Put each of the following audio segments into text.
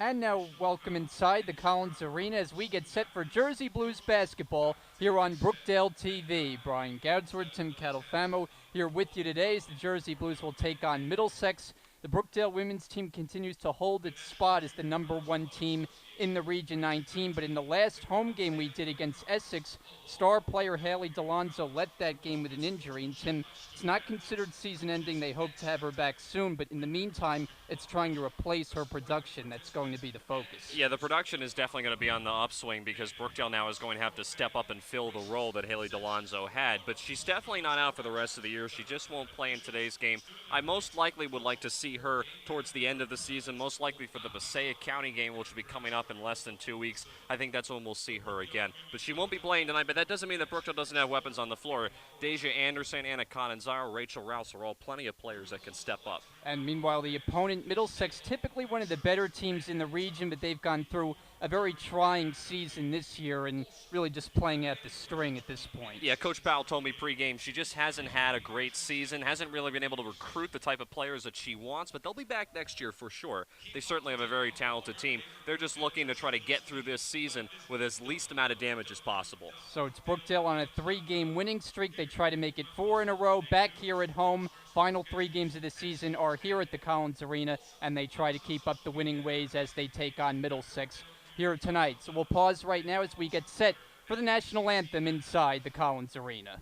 And now, welcome inside the Collins Arena as we get set for Jersey Blues basketball here on Brookdale TV. Brian Goudsworth, Tim Catalfamo here with you today as the Jersey Blues will take on Middlesex. The Brookdale women's team continues to hold its spot as the number one team in the Region 19, but in the last home game we did against Essex, star player Haley Delonzo left that game with an injury. And Tim, it's not considered season ending. They hope to have her back soon, but in the meantime, it's trying to replace her production that's going to be the focus. Yeah, the production is definitely going to be on the upswing because Brookdale now is going to have to step up and fill the role that Haley Delonzo had. But she's definitely not out for the rest of the year. She just won't play in today's game. I most likely would like to see her towards the end of the season, most likely for the Passaic County game, which will be coming up in less than 2 weeks. I think that's when we'll see her again. But she won't be playing tonight, but that doesn't mean that Brookdale doesn't have weapons on the floor. Deja Anderson, Anna Conanzaro, Rachel Rouse are all plenty of players that can step up. And meanwhile, the opponent, Middlesex, typically one of the better teams in the region, but they've gone through a very trying season this year and really just playing at the string at this point. Yeah, Coach Powell told me pregame she just hasn't had a great season, hasn't really been able to recruit the type of players that she wants, but they'll be back next year for sure. They certainly have a very talented team. They're just looking to try to get through this season with as least amount of damage as possible. So it's Brookdale on a 3-game winning streak. They try to make it 4 in a row back here at home. Final 3 games of the season are here at the Collins Arena, and they try to keep up the winning ways as they take on Middlesex here tonight. So we'll pause right now as we get set for the national anthem inside the Collins Arena.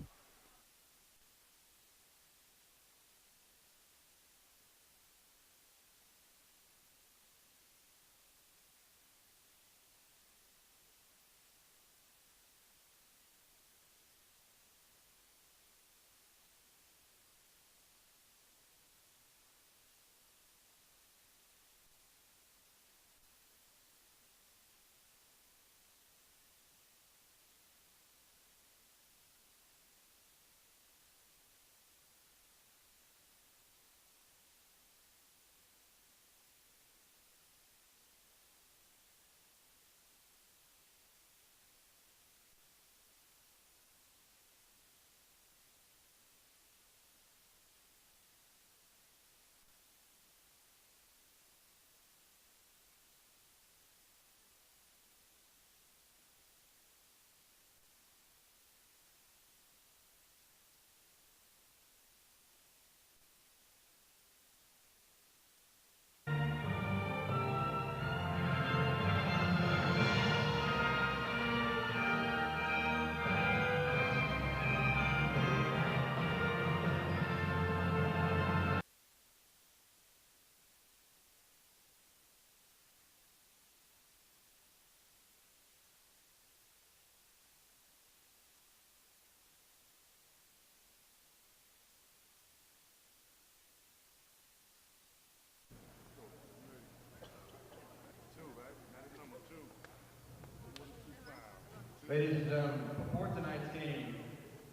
Ladies and gentlemen, before tonight's game,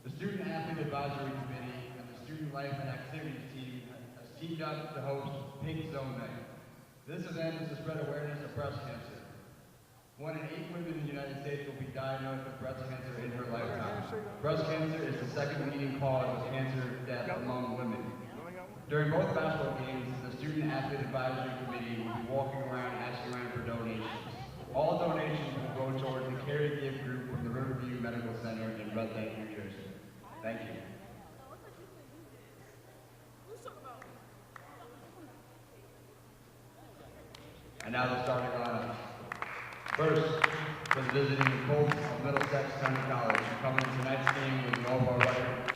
the Student Athlete Advisory Committee and the Student Life and Activities team has teamed up to host Pink Zone Night. This event is to spread awareness of breast cancer. 1 in 8 women in the United States will be diagnosed with breast cancer in her lifetime. Breast cancer is the second leading cause of cancer death among women. During both basketball games, the Student Athlete Advisory Committee will be walking around asking around for donations. All donations will go towards the Care and Give group from the Riverview Medical Center in Red Lake, New Jersey. Thank you. And now the starting lineup. First, for the visiting Colts of Middlesex County College, coming to tonight's game with an overall record.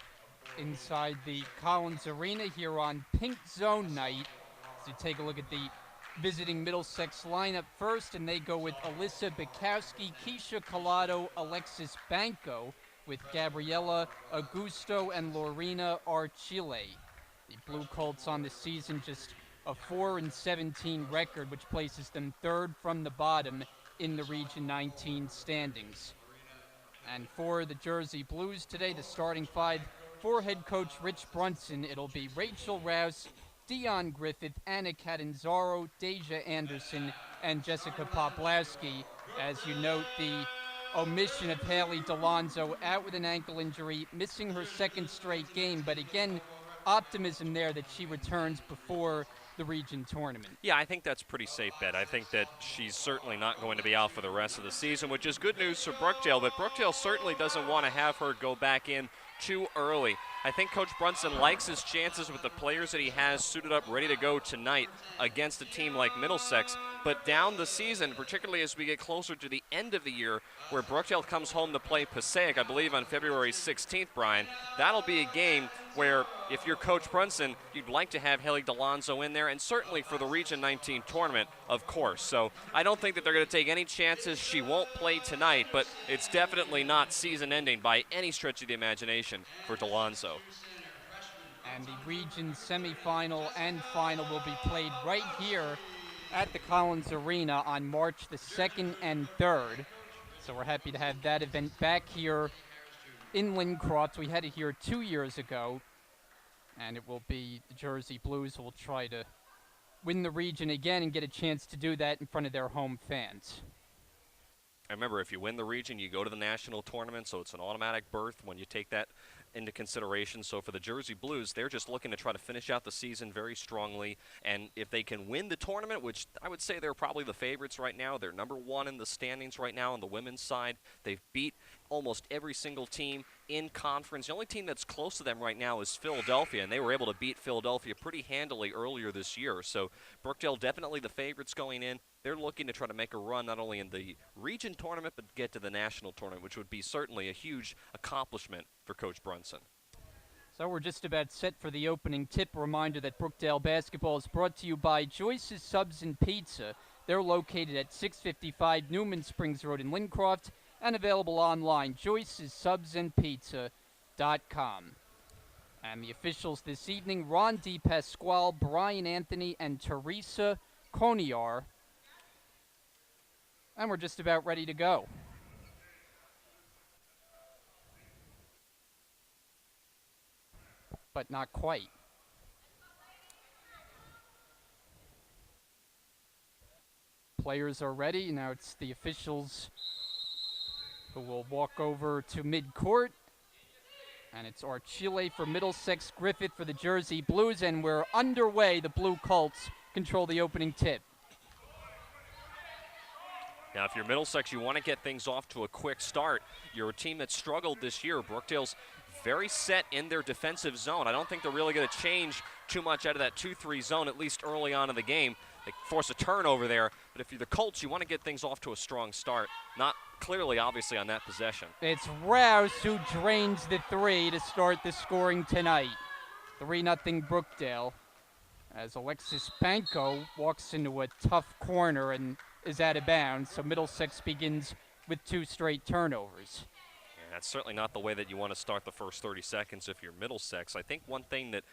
Inside the Collins Arena here on Pink Zone Night, as you take a look at the visiting Middlesex lineup first, and they go with Alyssa Bukowski, Keisha Collado, Alexis Banco, with Gabriella Augusto and Lorena Archile. The Blue Colts on the season just a 4-17 record, which places them third from the bottom in the Region 19 standings. And for the Jersey Blues today, the starting 5 for head coach Rich Brunson, it'll be Rachel Rouse, Dion Griffith, Anna Catanzaro, Deja Anderson, and Jessica Poplawski. As you note, the omission of Haley Delonzo out with an ankle injury, missing her second straight game, but again, optimism there that she returns before the region tournament. Yeah, I think that's a pretty safe bet. I think that she's certainly not going to be out for the rest of the season, which is good news for Brookdale, but Brookdale certainly doesn't want to have her go back in too early. I think Coach Brunson likes his chances with the players that he has suited up, ready to go tonight against a team like Middlesex. But down the season, particularly as we get closer to the end of the year, where Brookdale comes home to play Passaic, I believe on February 16th, Brian, that'll be a game where if you're Coach Brunson, you'd like to have Haley DeLonzo in there, and certainly for the Region 19 tournament, of course. So I don't think that they're going to take any chances. She won't play tonight, but it's definitely not season-ending by any stretch of the imagination for DeLonzo. And the region semifinal and final will be played right here at the Collins Arena on March the 2nd and 3rd. So we're happy to have that event back here in Lincroft. We had it here 2 years ago, and it will be the Jersey Blues who will try to win the region again and get a chance to do that in front of their home fans. I remember, if you win the region, you go to the national tournament, so it's an automatic berth when you take that into consideration. So for the Jersey Blues, they're just looking to try to finish out the season very strongly, and if they can win the tournament, which I would say they're probably the favorites right now, they're number one in the standings right now on the women's side. They've beat almost every single team in conference. The only team that's close to them right now is Philadelphia, and they were able to beat Philadelphia pretty handily earlier this year. So Brookdale definitely the favorites going in. They're looking to try to make a run not only in the region tournament, but get to the national tournament, which would be certainly a huge accomplishment for Coach Brunson. So we're just about set for the opening tip. A reminder that Brookdale basketball is brought to you by Joyce's Subs and Pizza. They're located at 655 Newman Springs Road in Lincroft and available online, joycesubsandpizza.com. And the officials this evening, Ron DePasquale, Brian Anthony, and Teresa Coniar. And we're just about ready to go. But not quite. Players are ready. Now it's the officials who will walk over to midcourt. And it's Archile for Middlesex, Griffith for the Jersey Blues, and we're underway. The Blue Colts control the opening tip. Now, if you're Middlesex, you want to get things off to a quick start. You're a team that struggled this year. Brookdale's very set in their defensive zone. I don't think they're really going to change too much out of that 2-3 zone, at least early on in the game. They force a turnover there, but if you're the Colts, you want to get things off to a strong start. Not clearly, obviously, on that possession. It's Rouse who drains the three to start the scoring tonight. 3-0 Brookdale, as Alexis Banco walks into a tough corner and is out of bounds, so Middlesex begins with 2 straight turnovers. Yeah, that's certainly not the way that you want to start the first 30 seconds if you're Middlesex. I think one thing that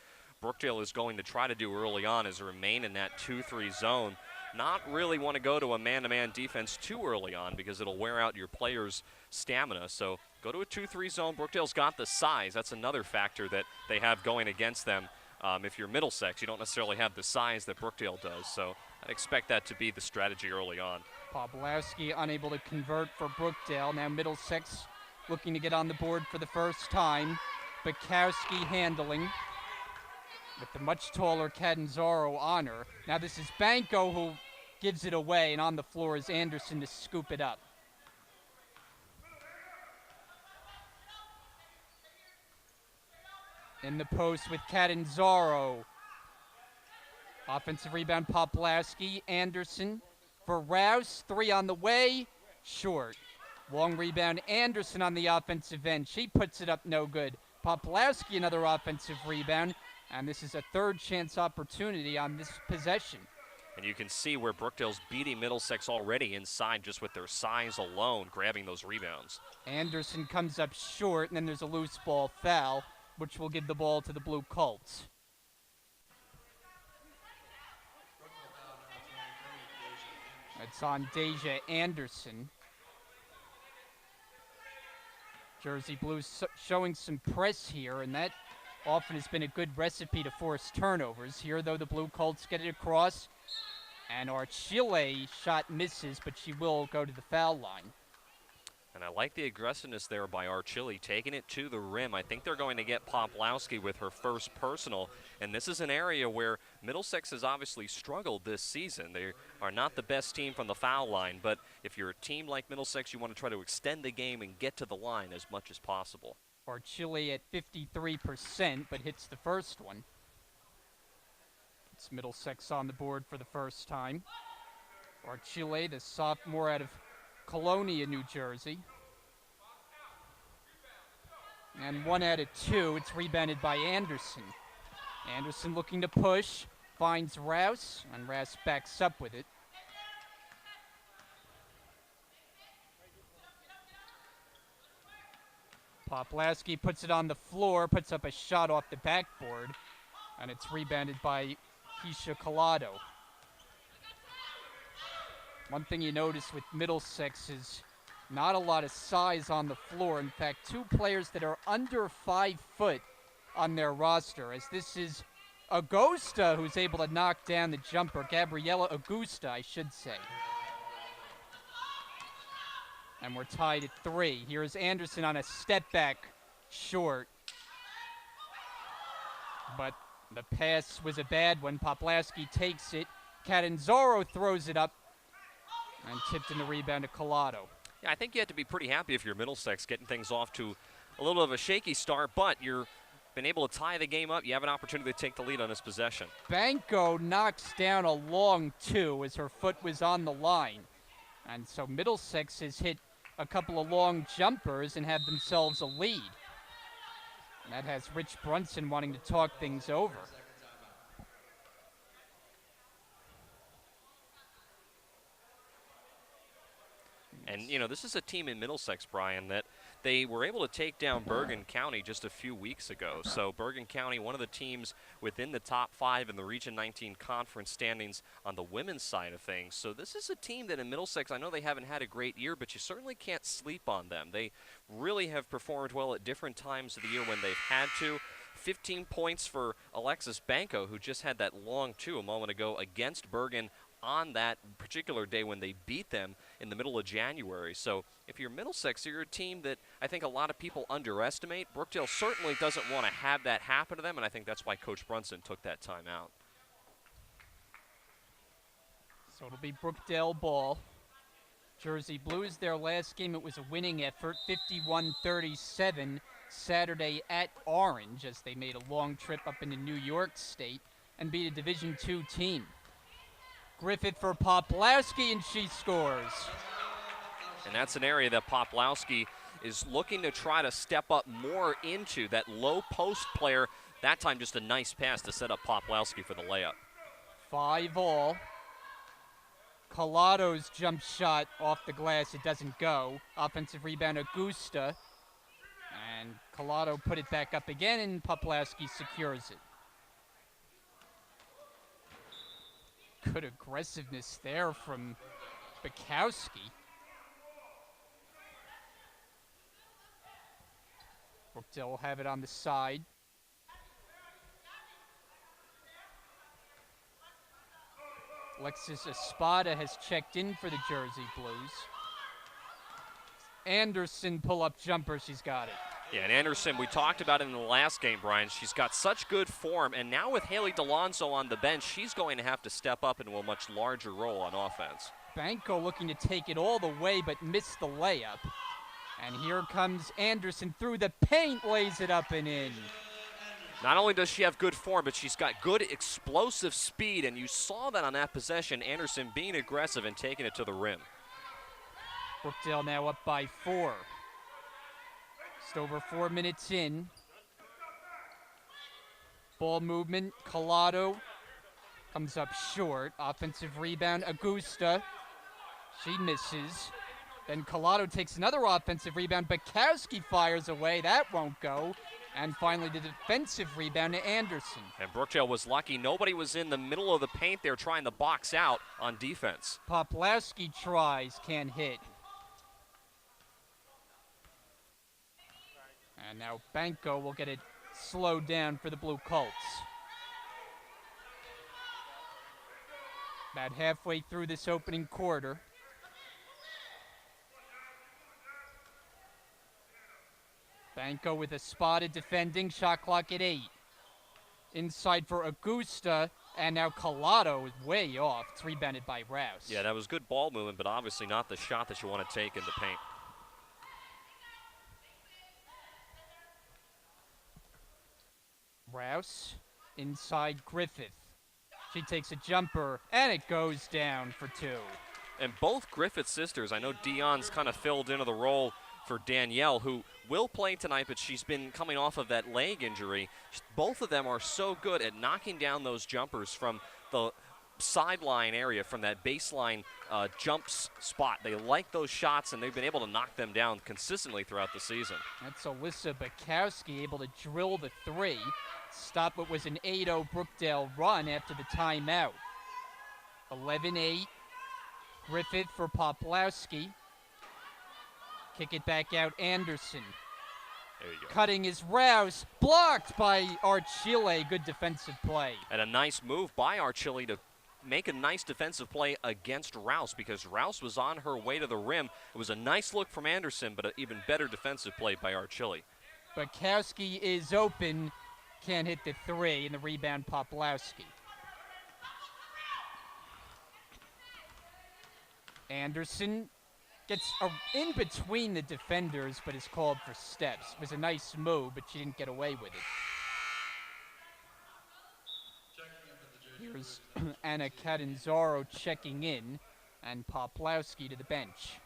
Brookdale is going to try to do early on is remain in that 2-3 zone. Not really want to go to a man-to-man defense too early on because it'll wear out your players' stamina. So go to a 2-3 zone. Brookdale's got the size. That's another factor that they have going against them. If you're Middlesex, you don't necessarily have the size that Brookdale does. So I'd expect that to be the strategy early on. Poblowski unable to convert for Brookdale. Now Middlesex looking to get on the board for the first time. Bukowski handling with the much taller Catanzaro on her. Now this is Banco who gives it away, and on the floor is Anderson to scoop it up. In the post with Catanzaro. Offensive rebound, Poplawski. Anderson for Rouse. 3 on the way. Short. Long rebound, Anderson on the offensive end. She puts it up no good. Poplawski another offensive rebound. And this is a third chance opportunity on this possession. And you can see where Brookdale's beating Middlesex already inside just with their size alone, grabbing those rebounds. Anderson comes up short, and then there's a loose ball foul, which will give the ball to the Blue Colts. It's on Deja Anderson. Jersey Blues showing some press here, and that often has been a good recipe to force turnovers. Here, though, the Blue Colts get it across, and Archile shot misses, but she will go to the foul line. And I like the aggressiveness there by Archile, taking it to the rim. I think they're going to get Poplawski with her first personal, and this is an area where Middlesex has obviously struggled this season. They are not the best team from the foul line, but if you're a team like Middlesex, you want to try to extend the game and get to the line as much as possible. Chile at 53%, but hits the first one. It's Middlesex on the board for the first time. Chile, the sophomore out of Colonia, New Jersey. And 1 out of 2, it's rebounded by Anderson. Anderson looking to push, finds Rouse, and Rouse backs up with it. Poplawski puts it on the floor, puts up a shot off the backboard, and it's rebounded by Keisha Collado. One thing you notice with Middlesex is not a lot of size on the floor. In fact, 2 players that are under 5 foot on their roster, as this is Augusta who's able to knock down the jumper. Gabriela Augusta, I should say. And we're tied at 3. Here's Anderson on a step back short. But the pass was a bad one. Poplawski takes it. Catanzaro throws it up and tipped in the rebound to Collado. Yeah, I think you have to be pretty happy if you're Middlesex getting things off to a little of a shaky start, but you're been able to tie the game up. You have an opportunity to take the lead on this possession. Banco knocks down a long 2 as her foot was on the line. And so Middlesex has hit a couple of long jumpers and have themselves a lead. And that has Rich Brunson wanting to talk things over. And, you know, this is a team in Middlesex, Brian, that they were able to take down Bergen County just a few weeks ago. So Bergen County, one of the teams within the top 5 in the Region 19 conference standings on the women's side of things. So this is a team that in Middlesex, I know they haven't had a great year, but you certainly can't sleep on them. They really have performed well at different times of the year when they've had to. 15 points for Alexis Banco, who just had that long 2 a moment ago against Bergen on that particular day when they beat them in the middle of January. So if you're Middlesex, you're a team that I think a lot of people underestimate. Brookdale certainly doesn't want to have that happen to them, and I think that's why Coach Brunson took that time out. So it'll be Brookdale ball. Jersey Blues, their last game, it was a winning effort, 51-37 Saturday at Orange, as they made a long trip up into New York State and beat a Division II team. Griffith for Poplawski, and she scores. And that's an area that Poplawski is looking to try to step up more into, that low post player. That time just a nice pass to set up Poplawski for the layup. 5 all. Collado's jump shot off the glass, it doesn't go. Offensive rebound, Augusta. And Collado put it back up again, and Poplawski secures it. Good aggressiveness there from Bukowski. Brookdale will have it on the side. Alexis Espada has checked in for the Jersey Blues. Anderson pull-up jumper, she's got it. Yeah, and Anderson, we talked about it in the last game, Brian. She's got such good form, and now with Haley DeLonzo on the bench, she's going to have to step up into a much larger role on offense. Banco looking to take it all the way, but missed the layup. And here comes Anderson through the paint, lays it up and in. Not only does she have good form, but she's got good explosive speed, and you saw that on that possession, Anderson being aggressive and taking it to the rim. Brookdale now up by 4. Just over 4 minutes in. Ball movement, Collado comes up short. Offensive rebound, Augusta. She misses. Then Collado takes another offensive rebound. Bukowski fires away. That won't go. And finally, the defensive rebound to Anderson. And Brookdale was lucky. Nobody was in the middle of the paint there trying to box out on defense. Poplawski tries, can't hit. And now Banco will get it slowed down for the Blue Colts. About halfway through this opening quarter. Banco with a spotted defending, shot clock at 8. Inside for Augusta, And now Collado is way off. It's rebounded by Rouse. Yeah, that was good ball movement, but obviously not the shot that you want to take in the paint. Rouse inside Griffith. She takes a jumper, and it goes down for two. And both Griffith sisters, I know Dion's kind of filled into the role for Danielle, who will play tonight, but she's been coming off of that leg injury. Both of them are so good at knocking down those jumpers from the sideline area, from that baseline jumps spot. They like those shots, and they've been able to knock them down consistently throughout the season. That's Alyssa Bukowski able to drill the three. Stop what was an 8-0 Brookdale run after the timeout. 11-8. Griffith for Poplawski. Kick it back out, Anderson. There you go. Cutting is Rouse. Blocked by Archile. Good defensive play. And a nice move by Archile to make a nice defensive play against Rouse, because Rouse was on her way to the rim. It was a nice look from Anderson, but an even better defensive play by Archile. Bukowski is open. Can't hit the three, and the rebound, Poplawski. Anderson gets in between the defenders, but is called for steps. It was a nice move, but she didn't get away with it. Here's Anna Catanzaro checking in, and Poplawski to the bench.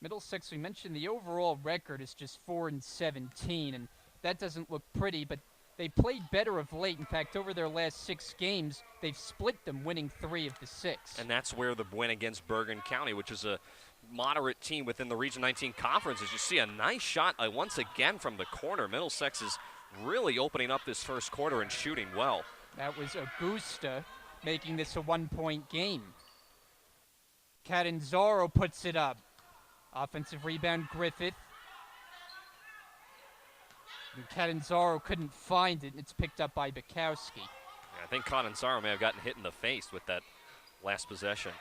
Middlesex, we mentioned the overall record is just 4-17, and that doesn't look pretty, but they played better of late. In fact, over their last 6 games, they've split them, winning 3 of the 6. And that's where the win against Bergen County, which is a moderate team within the Region 19 Conference, as you see a nice shot once again from the corner. Middlesex is really opening up this first quarter and shooting well. That was Augusta making this a 1-point game. Catanzaro puts it up. Offensive rebound, Griffith. And Catanzaro couldn't find it, and it's picked up by Bukowski. Yeah, I think Catanzaro may have gotten hit in the face with that last possession.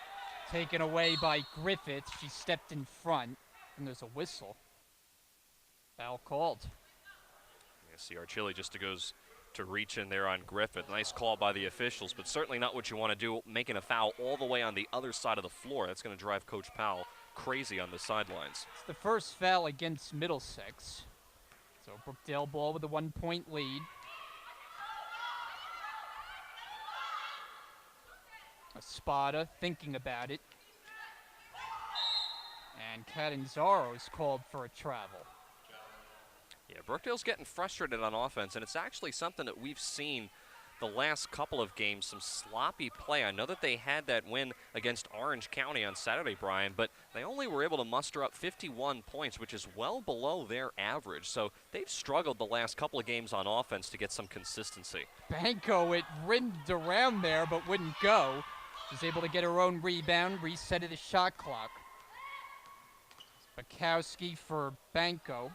Taken away by Griffith. She stepped in front, and there's a whistle. Foul called. You see Archile just goes to reach in there on Griffith. Nice call by the officials, but certainly not what you want to do, making a foul all the way on the other side of the floor. That's going to drive Coach Powell crazy on the sidelines. It's the first foul against Middlesex. So Brookdale ball with a 1-point lead. Espada thinking about it. And Catanzaro is called for a travel. Yeah, Brookdale's getting frustrated on offense, and it's actually something that we've seen the last couple of games, some sloppy play. I know that they had that win against Orange County on Saturday, Brian, but they only were able to muster up 51 points, which is well below their average. So they've struggled the last couple of games on offense to get some consistency. Banco, it rimmed around there but wouldn't go. Was able to get her own rebound, reset of the shot clock. Bukowski for Banco.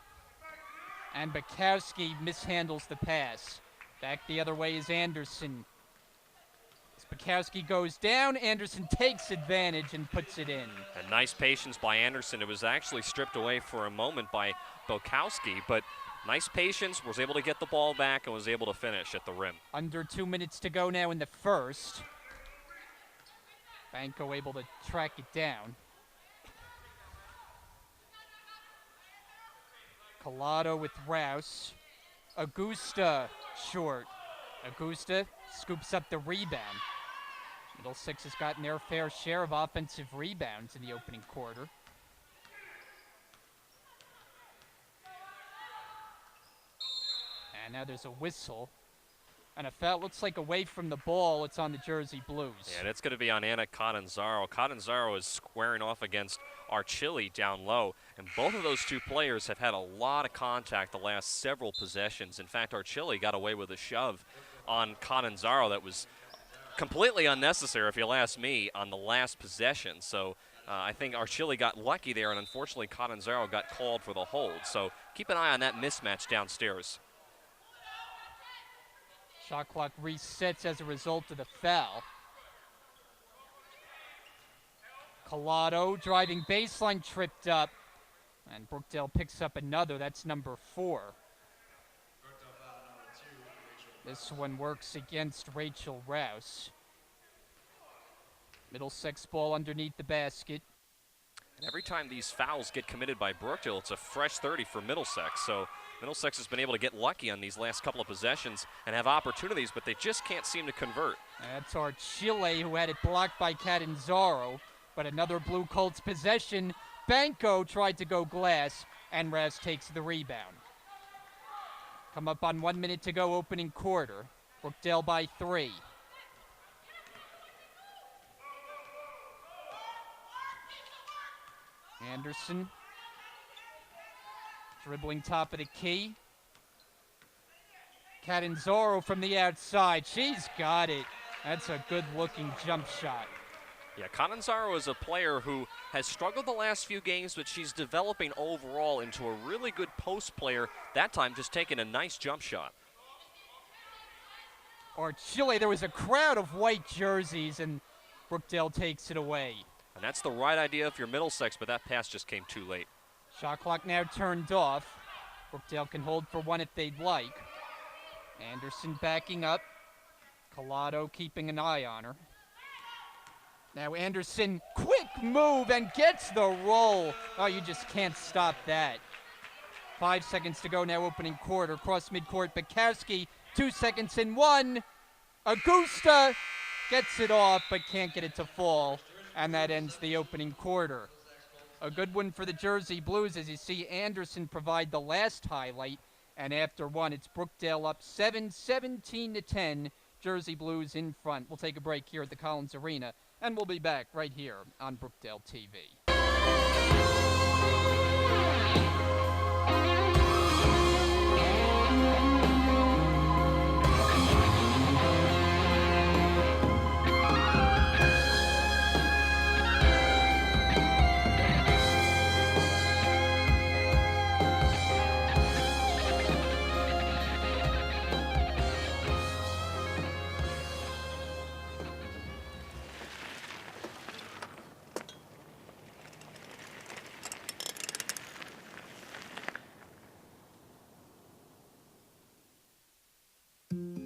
And Bukowski mishandles the pass. Back the other way is Anderson. As Bukowski goes down, Anderson takes advantage and puts it in. And nice patience by Anderson. It was actually stripped away for a moment by Bukowski, but nice patience, was able to get the ball back and was able to finish at the rim. Under 2 minutes to go now in the first. Banco able to track it down. Collado with Rouse. Augusta short. Augusta scoops up the rebound. Middlesex has gotten their fair share of offensive rebounds in the opening quarter. And now there's a whistle. And a foul looks like away from the ball. It's on the Jersey Blues. Yeah, and it's going to be on Anna Catanzaro. Catanzaro is squaring off against Archile down low. And both of those two players have had a lot of contact the last several possessions. In fact, Archile got away with a shove on Catanzaro that was completely unnecessary, if you'll ask me, on the last possession. So I think Archile got lucky there, and unfortunately Catanzaro got called for the hold. So keep an eye on that mismatch downstairs. Shot clock resets as a result of the foul. Collado driving baseline, tripped up. And Brookdale picks up another. That's number 4. This one works against Rachel Rouse. Middlesex ball underneath the basket. And every time these fouls get committed by Brookdale, it's a fresh 30 for Middlesex. So Middlesex has been able to get lucky on these last couple of possessions and have opportunities, but they just can't seem to convert. That's our Chile, who had it blocked by Catanzaro. But another Blue Colts possession. Banco tried to go glass, and Rouse takes the rebound. Come up on 1 minute to go, opening quarter. Brookdale by 3. Anderson. Dribbling top of the key. Catanzaro from the outside. She's got it. That's a good-looking jump shot. Yeah, Catanzaro is a player who has struggled the last few games, but she's developing overall into a really good post player, that time just taking a nice jump shot. Or Chile, there was a crowd of white jerseys, and Brookdale takes it away. And that's the right idea if you're Middlesex, but that pass just came too late. Shot clock now turned off. Brookdale can hold for one if they'd like. Anderson backing up. Collado keeping an eye on her. Now Anderson, quick move and gets the roll. Oh, you just can't stop that. 5 seconds to go now, opening quarter. Cross midcourt, Bukowski, 2 seconds in 1. Augusta gets it off but can't get it to fall. And that ends the opening quarter. A good one for the Jersey Blues as you see Anderson provide the last highlight. And after one, it's Brookdale up 17-10. Jersey Blues in front. We'll take a break here at the Collins Arena, and we'll be back right here on Brookdale TV.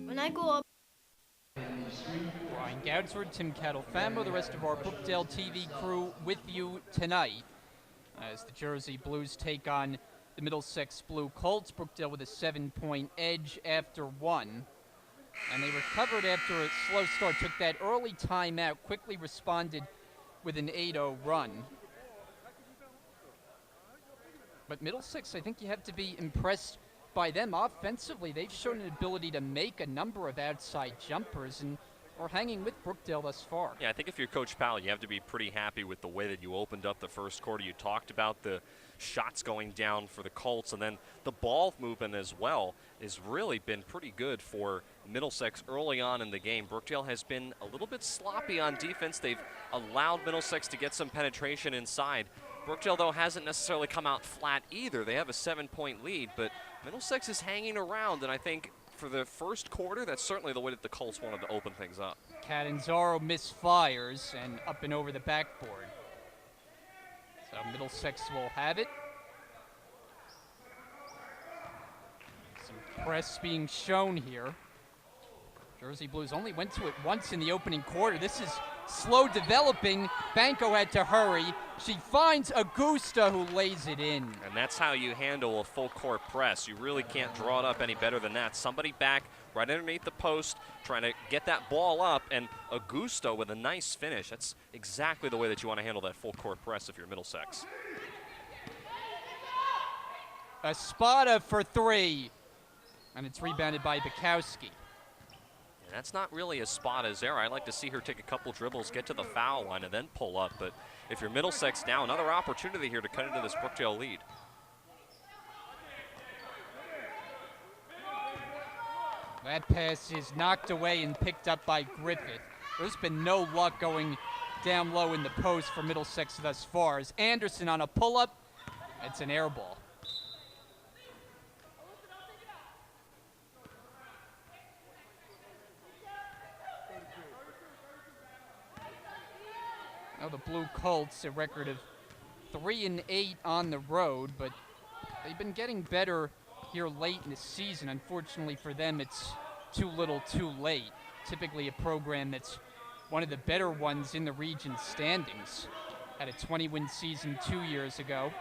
When I grow up. Brian Goudsford, Tim Catalfamo, the rest of our Brookdale TV crew with you tonight as the Jersey Blues take on the Middlesex Blue Colts. Brookdale with a 7-point edge after one. And they recovered after a slow start, took that early timeout, quickly responded with an 8-0 run. But Middlesex, I think you have to be impressed by them offensively. They've shown an ability to make a number of outside jumpers and are hanging with Brookdale thus far. Yeah, I think if you're Coach Powell, you have to be pretty happy with the way that you opened up the first quarter. You talked about the shots going down for the Colts, and then the ball movement as well has really been pretty good for Middlesex early on in the game. Brookdale has been a little bit sloppy on defense. They've allowed Middlesex to get some penetration inside. Brookdale, though, hasn't necessarily come out flat either. They have a 7-point lead, but Middlesex is hanging around, and I think for the first quarter, that's certainly the way that the Colts wanted to open things up. Catanzaro misfires and up and over the backboard. So Middlesex will have it. Some press being shown here. Jersey Blues only went to it once in the opening quarter. This is slow developing. Banco had to hurry. She finds Augusta, who lays it in. And that's how you handle a full court press. You really can't draw it up any better than that. Somebody back right underneath the post trying to get that ball up, and Augusta with a nice finish. That's exactly the way that you want to handle that full court press if you're Middlesex. Espada for three, and it's rebounded by Bukowski. And that's not really Espada's error. I'd like to see her take a couple dribbles, get to the foul line, and then pull up. But if you're Middlesex now, another opportunity here to cut into this Brookdale lead. That pass is knocked away and picked up by Griffith. There's been no luck going down low in the post for Middlesex thus far. As Anderson on a pull-up, it's an air ball. Now the Blue Colts, a record of 3-8 on the road, but they've been getting better here late in the season. Unfortunately for them, it's too little, too late. Typically a program that's one of the better ones in the region standings. Had a 20-win season 2 years ago.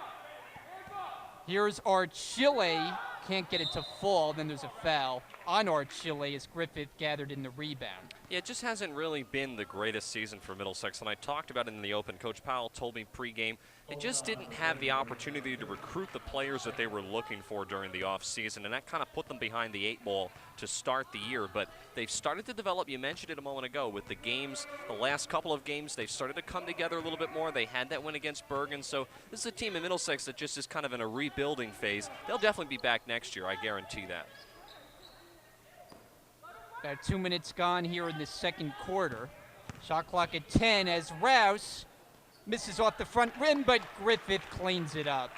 Here's Archile, can't get it to fall, then there's a foul on Archile as Griffith gathered in the rebound. Yeah, it just hasn't really been the greatest season for Middlesex, and I talked about it in the open. Coach Powell told me pregame they just didn't have the opportunity to recruit the players that they were looking for during the offseason, and that kind of put them behind the 8 ball to start the year. But they've started to develop, you mentioned it a moment ago, with the games, the last couple of games, they've started to come together a little bit more. They had that win against Bergen, so this is a team in Middlesex that just is kind of in a rebuilding phase. They'll definitely be back next year, I guarantee that. About 2 minutes gone here in the second quarter. Shot clock at 10 as Rouse misses off the front rim, but Griffith cleans it up.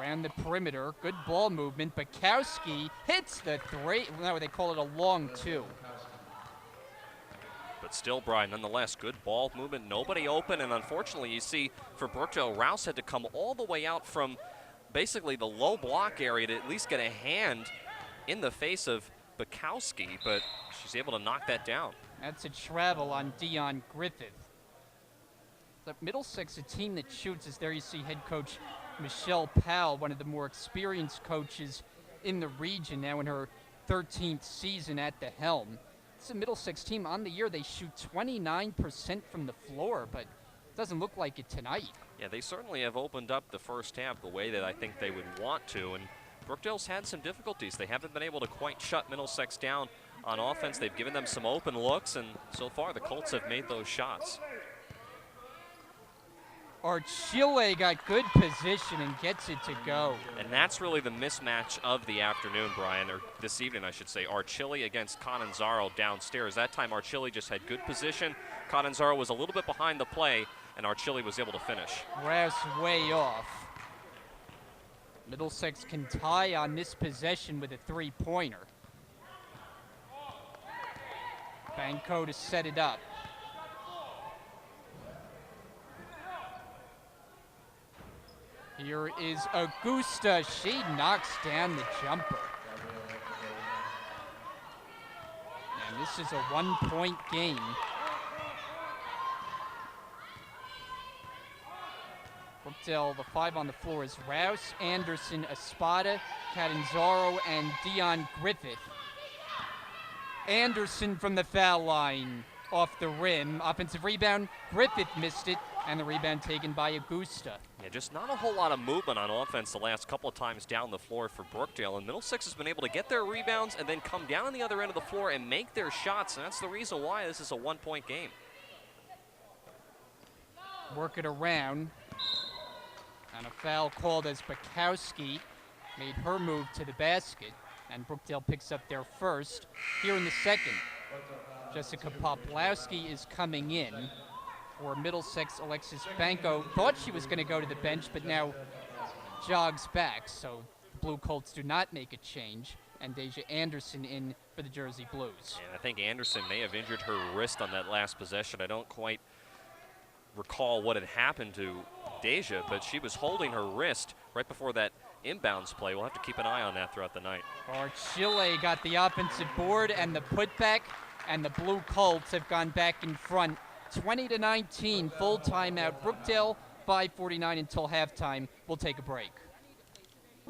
Around the perimeter, good ball movement. Bukowski hits the three. No, they call it a long 2. But still, Brian, nonetheless, good ball movement, nobody open, and unfortunately you see for Brookdale, Rouse had to come all the way out from basically the low block area to at least get a hand in the face of Bukowski, but she's able to knock that down. That's a travel on Dion Griffith. The Middlesex, a team that shoots, as there you see head coach Michelle Powell, one of the more experienced coaches in the region, now in her 13th season at the helm. It's a Middlesex team on the year. They shoot 29% from the floor, but it doesn't look like it tonight. Yeah, they certainly have opened up the first half the way that I think they would want to, and Brookdale's had some difficulties. They haven't been able to quite shut Middlesex down on offense. They've given them some open looks, and so far the Colts have made those shots. Archile got good position and gets it to go. And that's really the mismatch of the afternoon, Brian, or this evening, I should say. Archile against Cananzaro downstairs. That time, Archile just had good position. Cananzaro was a little bit behind the play, and Archile was able to finish. Rouse way off. Middlesex can tie on this possession with a three-pointer. Banco to set it up. Here is Augusta. She knocks down the jumper. And this is a one-point game. Brookdale, the 5 on the floor is Rouse, Anderson, Espada, Catanzaro, and Dion Griffith. Anderson from the foul line off the rim. Offensive rebound. Griffith missed it, and the rebound taken by Augusta. Yeah, just not a whole lot of movement on offense the last couple of times down the floor for Brookdale, and Middlesex has been able to get their rebounds and then come down on the other end of the floor and make their shots, and that's the reason why this is a one-point game. Work it around. And a foul called as Bukowski made her move to the basket, and Brookdale picks up their first here in the second. Jessica Poplowski is coming in for Middlesex. Alexis Banco thought she was going to go to the bench, but now jogs back, so the Blue Colts do not make a change, and Deja Anderson in for the Jersey Blues. And I think Anderson may have injured her wrist on that last possession. I don't quite recall what had happened to Deja, but she was holding her wrist right before that inbounds play. We'll have to keep an eye on that throughout the night. Archile got the offensive board and the putback, and the Blue Colts have gone back in front 20-19, full timeout. Brookdale, 5:49 until halftime. We'll take a break.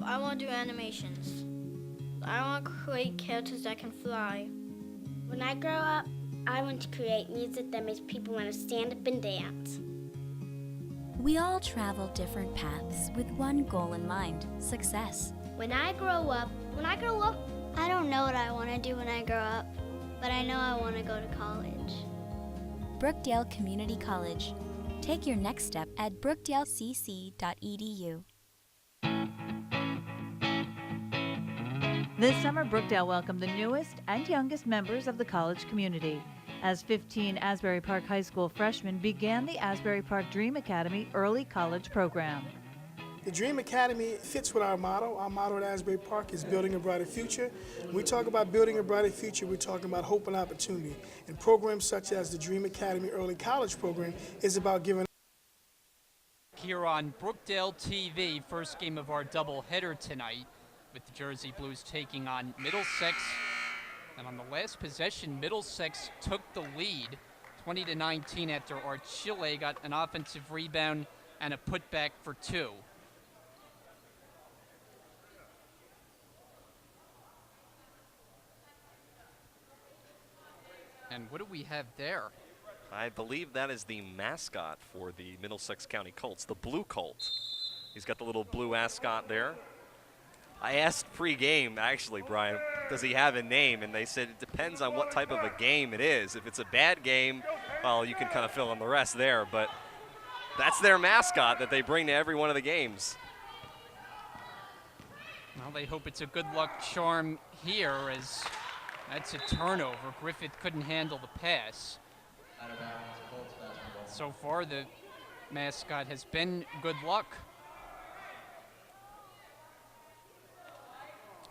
I want to do animations. I want to create characters that can fly. When I grow up, I want to create music that makes people want to stand up and dance. We all travel different paths with one goal in mind: success. When I grow up, I don't know what I want to do when I grow up, but I know I want to go to college. Brookdale Community College. Take your next step at brookdalecc.edu. This summer, Brookdale welcomed the newest and youngest members of the college community as 15 Asbury Park High School freshmen began the Asbury Park Dream Academy Early College Program. The Dream Academy fits with our motto. Our motto at Asbury Park is building a brighter future. When we talk about building a brighter future, we're talking about hope and opportunity. And programs such as the Dream Academy Early College program is about giving. Here on Brookdale TV, first game of our doubleheader tonight, with the Jersey Blues taking on Middlesex. And on the last possession, Middlesex took the lead 20-19 after Archille got an offensive rebound and a putback for 2. And what do we have there? I believe that is the mascot for the Middlesex County Colts, the Blue Colt. He's got the little blue ascot there. I asked pre-game, actually, Brian, does he have a name? And they said it depends on what type of a game it is. If it's a bad game, well, you can kind of fill in the rest there. But that's their mascot that they bring to every one of the games. Well, they hope it's a good luck charm here, as that's a turnover. Griffith couldn't handle the pass. So far, the mascot has been good luck.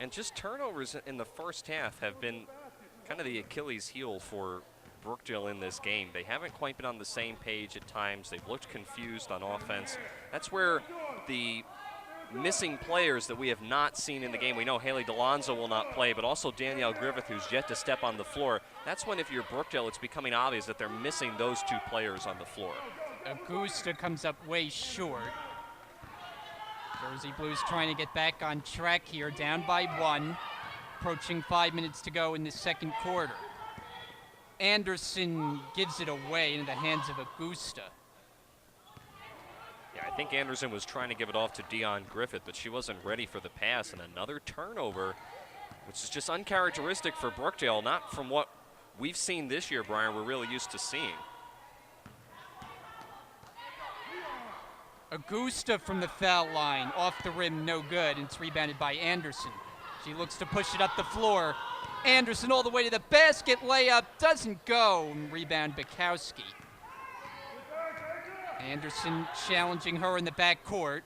And just turnovers in the first half have been kind of the Achilles heel for Brookdale in this game. They haven't quite been on the same page at times. They've looked confused on offense. That's where the missing players that we have not seen in the game. We know Haley DeLonzo will not play, but also Danielle Griffith, who's yet to step on the floor. That's when, if you're Brookdale, it's becoming obvious that they're missing those 2 players on the floor. Augusta comes up way short. Jersey Blues trying to get back on track here, down by 1, approaching 5 minutes to go in the second quarter. Anderson gives it away into the hands of Augusta. Yeah, I think Anderson was trying to give it off to Dion Griffith, but she wasn't ready for the pass, and another turnover, which is just uncharacteristic for Brookdale, not from what we've seen this year, Brian, we're really used to seeing. Augusta from the foul line, off the rim, no good, and it's rebounded by Anderson. She looks to push it up the floor. Anderson all the way to the basket, layup doesn't go, and rebound Bukowski. Anderson challenging her in the backcourt.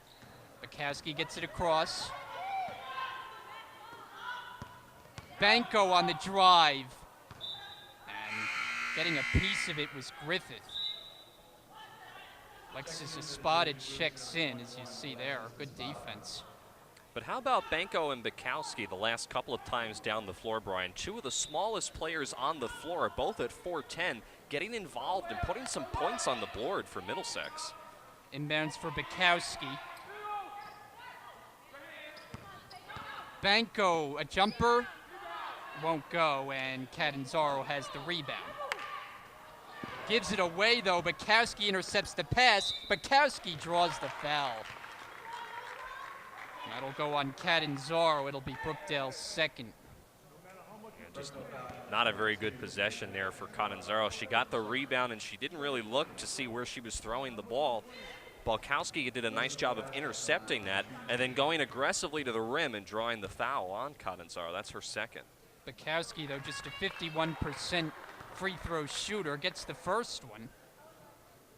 Bukowski gets it across. Banco on the drive. And getting a piece of it was Griffith. Alexis Espada checks in, as you see there. Good defense. But how about Banco and Bukowski the last couple of times down the floor, Brian? 2 of the smallest players on the floor, both at 4'10", getting involved and putting some points on the board for Middlesex. Inbounds for Bukowski. Banco, a jumper, won't go, and Catanzaro has the rebound. Gives it away, though. Bukowski intercepts the pass. Bukowski draws the foul. That'll go on Catanzaro. It'll be Brookdale's second. Yeah, just not a very good possession there for Catanzaro. She got the rebound, and she didn't really look to see where she was throwing the ball. Bukowski did a nice job of intercepting that and then going aggressively to the rim and drawing the foul on Catanzaro. That's her second. Bukowski, though, just a 51% free throw shooter, gets the first one.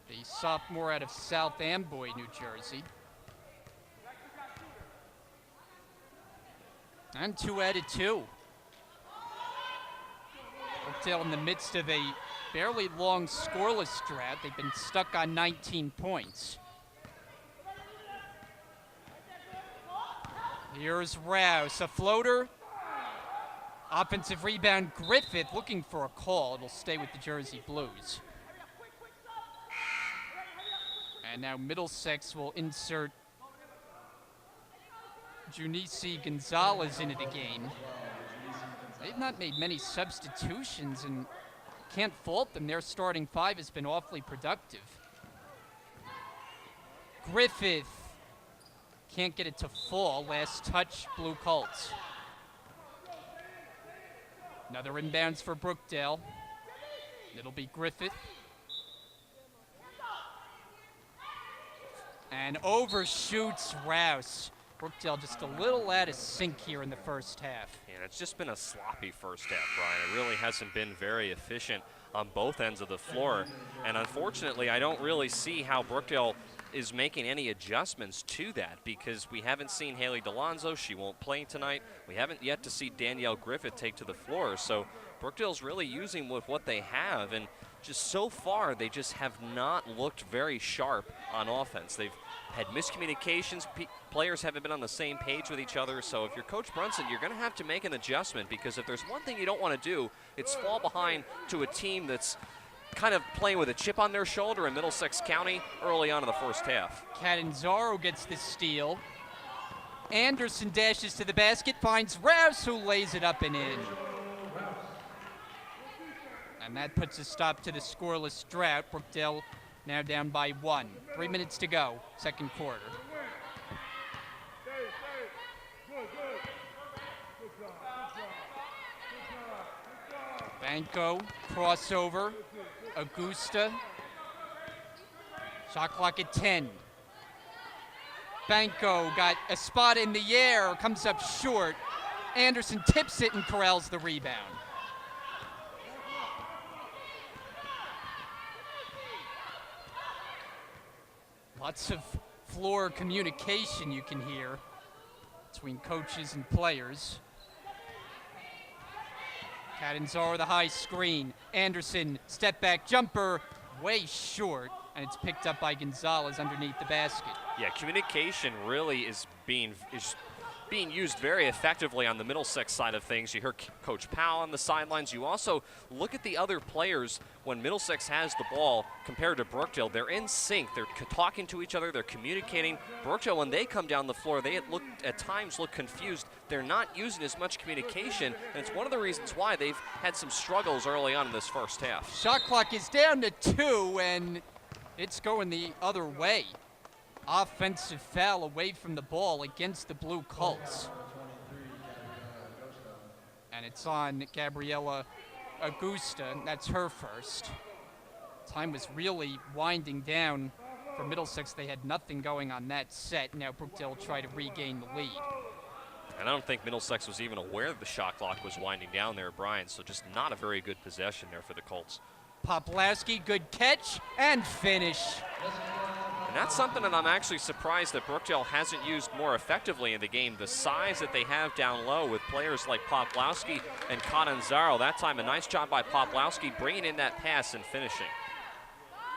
The sophomore out of South Amboy, New Jersey. And 2 added 2. Brookdale in the midst of a barely long scoreless drought. They've been stuck on 19 points. Here's Rouse, a floater. Offensive rebound, Griffith looking for a call. It'll stay with the Jersey Blues. And now Middlesex will insert Junice Gonzalez into the game. They've not made many substitutions, and can't fault them. Their starting 5 has been awfully productive. Griffith can't get it to fall. Last touch, Blue Colts. Another inbounds for Brookdale. It'll be Griffith. And overshoots Rouse. Brookdale just a little out of sync here in the first half. And it's just been a sloppy first half, Brian. It really hasn't been very efficient on both ends of the floor. And unfortunately, I don't really see how Brookdale is making any adjustments to that, because we haven't seen Haley DeLonzo. She won't play tonight. We haven't yet to see Danielle Griffith take to the floor. So Brookdale's really using with what they have, and just so far they just have not looked very sharp on offense. They've had miscommunications. Players haven't been on the same page with each other. So if you're Coach Brunson, you're going to have to make an adjustment, because if there's one thing you don't want to do, it's fall behind to a team that's kind of playing with a chip on their shoulder in Middlesex County early on in the first half. Catanzaro gets the steal. Anderson dashes to the basket, finds Rouse, who lays it up and in. And that puts a stop to the scoreless drought. Brookdale now down by 1. 3 minutes to go, second quarter. Banco, crossover. Augusta. Shot clock at 10. Banco got a spot in the air, comes up short. Anderson tips it and corrals the rebound. Lots of floor communication you can hear between coaches and players. Catanzaro, the high screen. Anderson, step back jumper, way short, and it's picked up by Gonzalez underneath the basket. Yeah, communication really is being used very effectively on the Middlesex side of things. You heard Coach Powell on the sidelines. You also look at the other players when Middlesex has the ball compared to Brookdale. They're in sync. They're talking to each other. They're communicating. Brookdale, when they come down the floor, they at times look confused. They're not using as much communication, and it's one of the reasons why they've had some struggles early on in this first half. Shot clock is down to 2, and it's going the other way. Offensive foul away from the ball against the Blue Colts. And it's on Gabriella Augusta, and that's her first. Time was really winding down for Middlesex. They had nothing going on that set. Now Brookdale will try to regain the lead. And I don't think Middlesex was even aware that the shot clock was winding down there, Brian, so just not a very good possession there for the Colts. Poplawski, good catch and finish. And that's something that I'm actually surprised that Brookdale hasn't used more effectively in the game. The size that they have down low with players like Poplawski and Catanzaro. That time, a nice job by Poplawski bringing in that pass and finishing.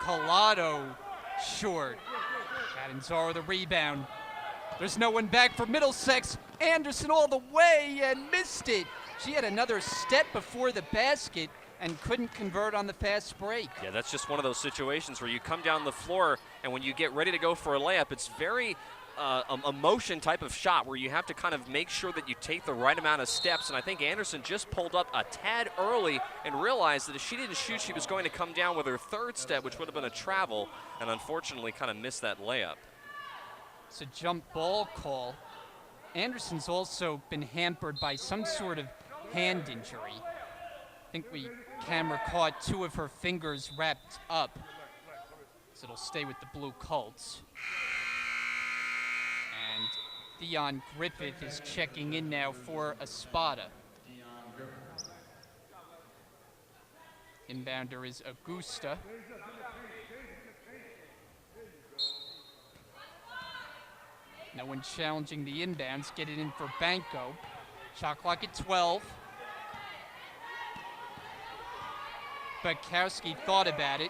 Collado short. Catanzaro the rebound. There's no one back for Middlesex. Anderson all the way and missed it. She had another step before the basket and couldn't convert on the fast break. Yeah, that's just one of those situations where you come down the floor, and when you get ready to go for a layup, it's very a motion type of shot where you have to kind of make sure that you take the right amount of steps. And I think Anderson just pulled up a tad early and realized that if she didn't shoot, she was going to come down with her third step, which would have been a travel, and unfortunately kind of missed that layup. It's a jump ball call. Anderson's also been hampered by some sort of hand injury. I think camera caught 2 of her fingers wrapped up, so it'll stay with the Blue Colts. And Dion Griffith is checking in now for Espada. Inbounder is Augusta. No one challenging the inbounds. Get it in for Banco. Shot clock at 12. Bukowski thought about it.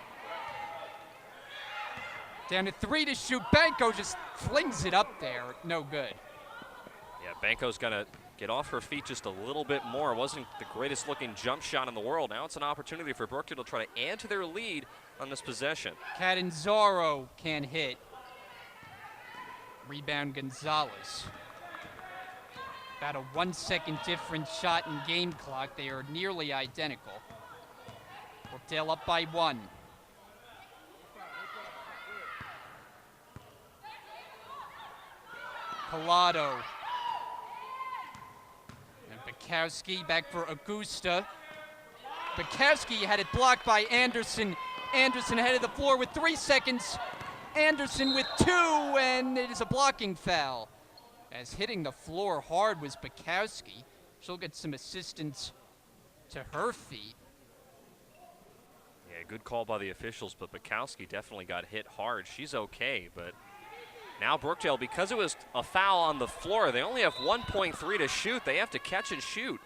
Down to 3 to shoot. Banco just flings it up there. No good. Yeah, Banco's got to get off her feet just a little bit more. It wasn't the greatest looking jump shot in the world. Now it's an opportunity for Brookdale to try to add to their lead on this possession. Catanzaro can't hit. Rebound Gonzalez. About a 1 second difference shot in game clock. They are nearly identical. Brookdale up by 1. Collado. And Bukowski back for Augusta. Bukowski had it blocked by Anderson. Anderson headed the floor with 3 seconds. Anderson with 2, and it is a blocking foul. As hitting the floor hard was Bukowski. She'll get some assistance to her feet. Yeah, good call by the officials, but Bukowski definitely got hit hard. She's okay, but now Brookdale, because it was a foul on the floor, they only have 1.3 to shoot. They have to catch and shoot.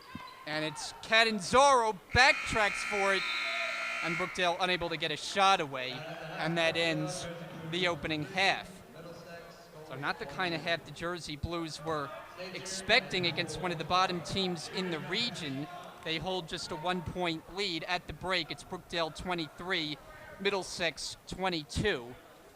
And it's Catanzaro backtracks for it, and Brookdale unable to get a shot away, and that ends the opening half. So not the kind of half the Jersey Blues were expecting against one of the bottom teams in the region. They hold just a 1-point lead at the break. It's Brookdale 23, Middlesex 22.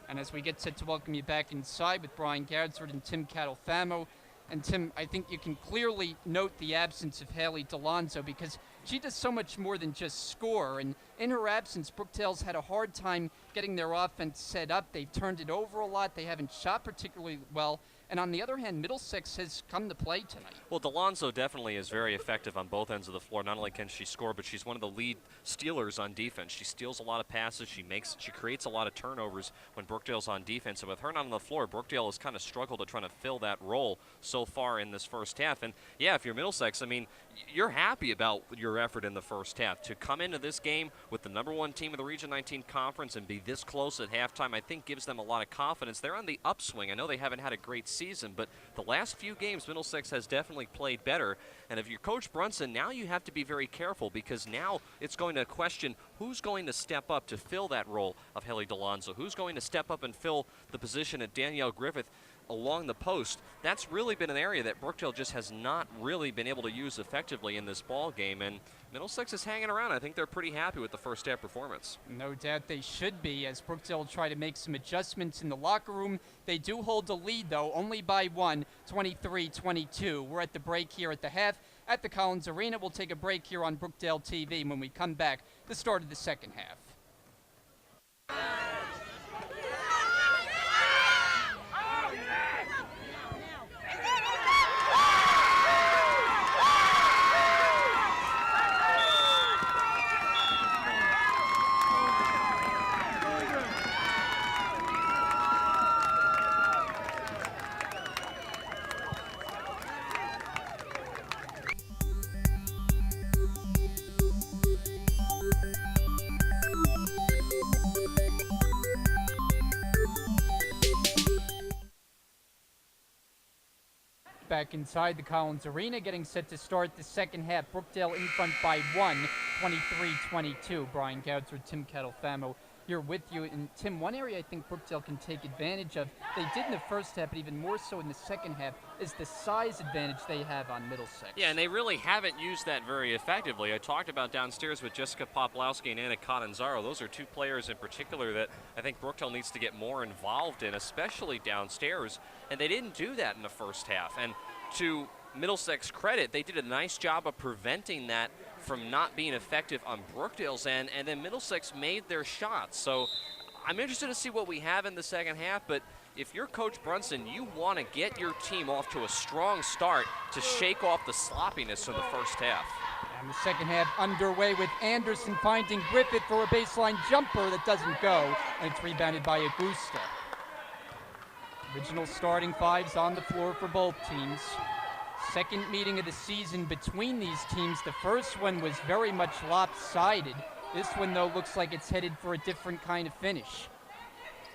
And as we get set to welcome you back inside with Brian Gadsford and Tim Catalfamo. And Tim, I think you can clearly note the absence of Haley DeLonzo because she does so much more than just score. And in her absence, Brookdale's had a hard time getting their offense set up. They've turned it over a lot. They haven't shot particularly well. And on the other hand, Middlesex has come to play tonight. Well, DeLonzo definitely is very effective on both ends of the floor. Not only can she score, but she's one of the lead stealers on defense. She steals a lot of passes. She creates a lot of turnovers when Brookdale's on defense. And with her not on the floor, Brookdale has kind of struggled to try to fill that role so far in this first half. And yeah, if you're Middlesex, I mean, you're happy about your effort in the first half. To come into this game with the #1 team of the Region 19 Conference and be this close at halftime, I think gives them a lot of confidence. They're on the upswing. I know they haven't had a great season, but the last few games, Middlesex has definitely played better. And if you're Coach Brunson, now you have to be very careful because now it's going to question who's going to step up to fill that role of Haley DeLonzo, who's going to step up and fill the position of Danielle Griffith along the post. That's really been an area that Brookdale just has not really been able to use effectively in this ball game, and Middlesex is hanging around. I think they're pretty happy with the first half performance. No doubt they should be, as Brookdale try to make some adjustments in the locker room. They do hold the lead, though, only by one, 23-22. We're at the break here at the half at the Collins Arena. We'll take a break here on Brookdale TV. When we come back, the start of the second half. Back inside the Collins Arena, getting set to start the second half. Brookdale in front by one, 23-22. Brian Gadsford, Tim Catalfamo here with you. And Tim, one area I think Brookdale can take advantage of, they did in the first half, but even more so in the second half, is the size advantage they have on Middlesex. Yeah, and they really haven't used that very effectively. I talked about downstairs with Jessica Poplowski and Anna Catanzaro. Those are two players in particular that I think Brookdale needs to get more involved in, especially downstairs, and they didn't do that in the first half. And to Middlesex credit, they did a nice job of preventing that from not being effective on Brookdale's end, and then Middlesex made their shots. So I'm interested to see what we have in the second half, but if you're Coach Brunson, you want to get your team off to a strong start to shake off the sloppiness of the first half. And the second half underway with Anderson finding Griffith for a baseline jumper that doesn't go, and it's rebounded by Augusta. Original starting fives on the floor for both teams. Second meeting of the season between these teams. The first one was very much lopsided. This one, though, looks like it's headed for a different kind of finish.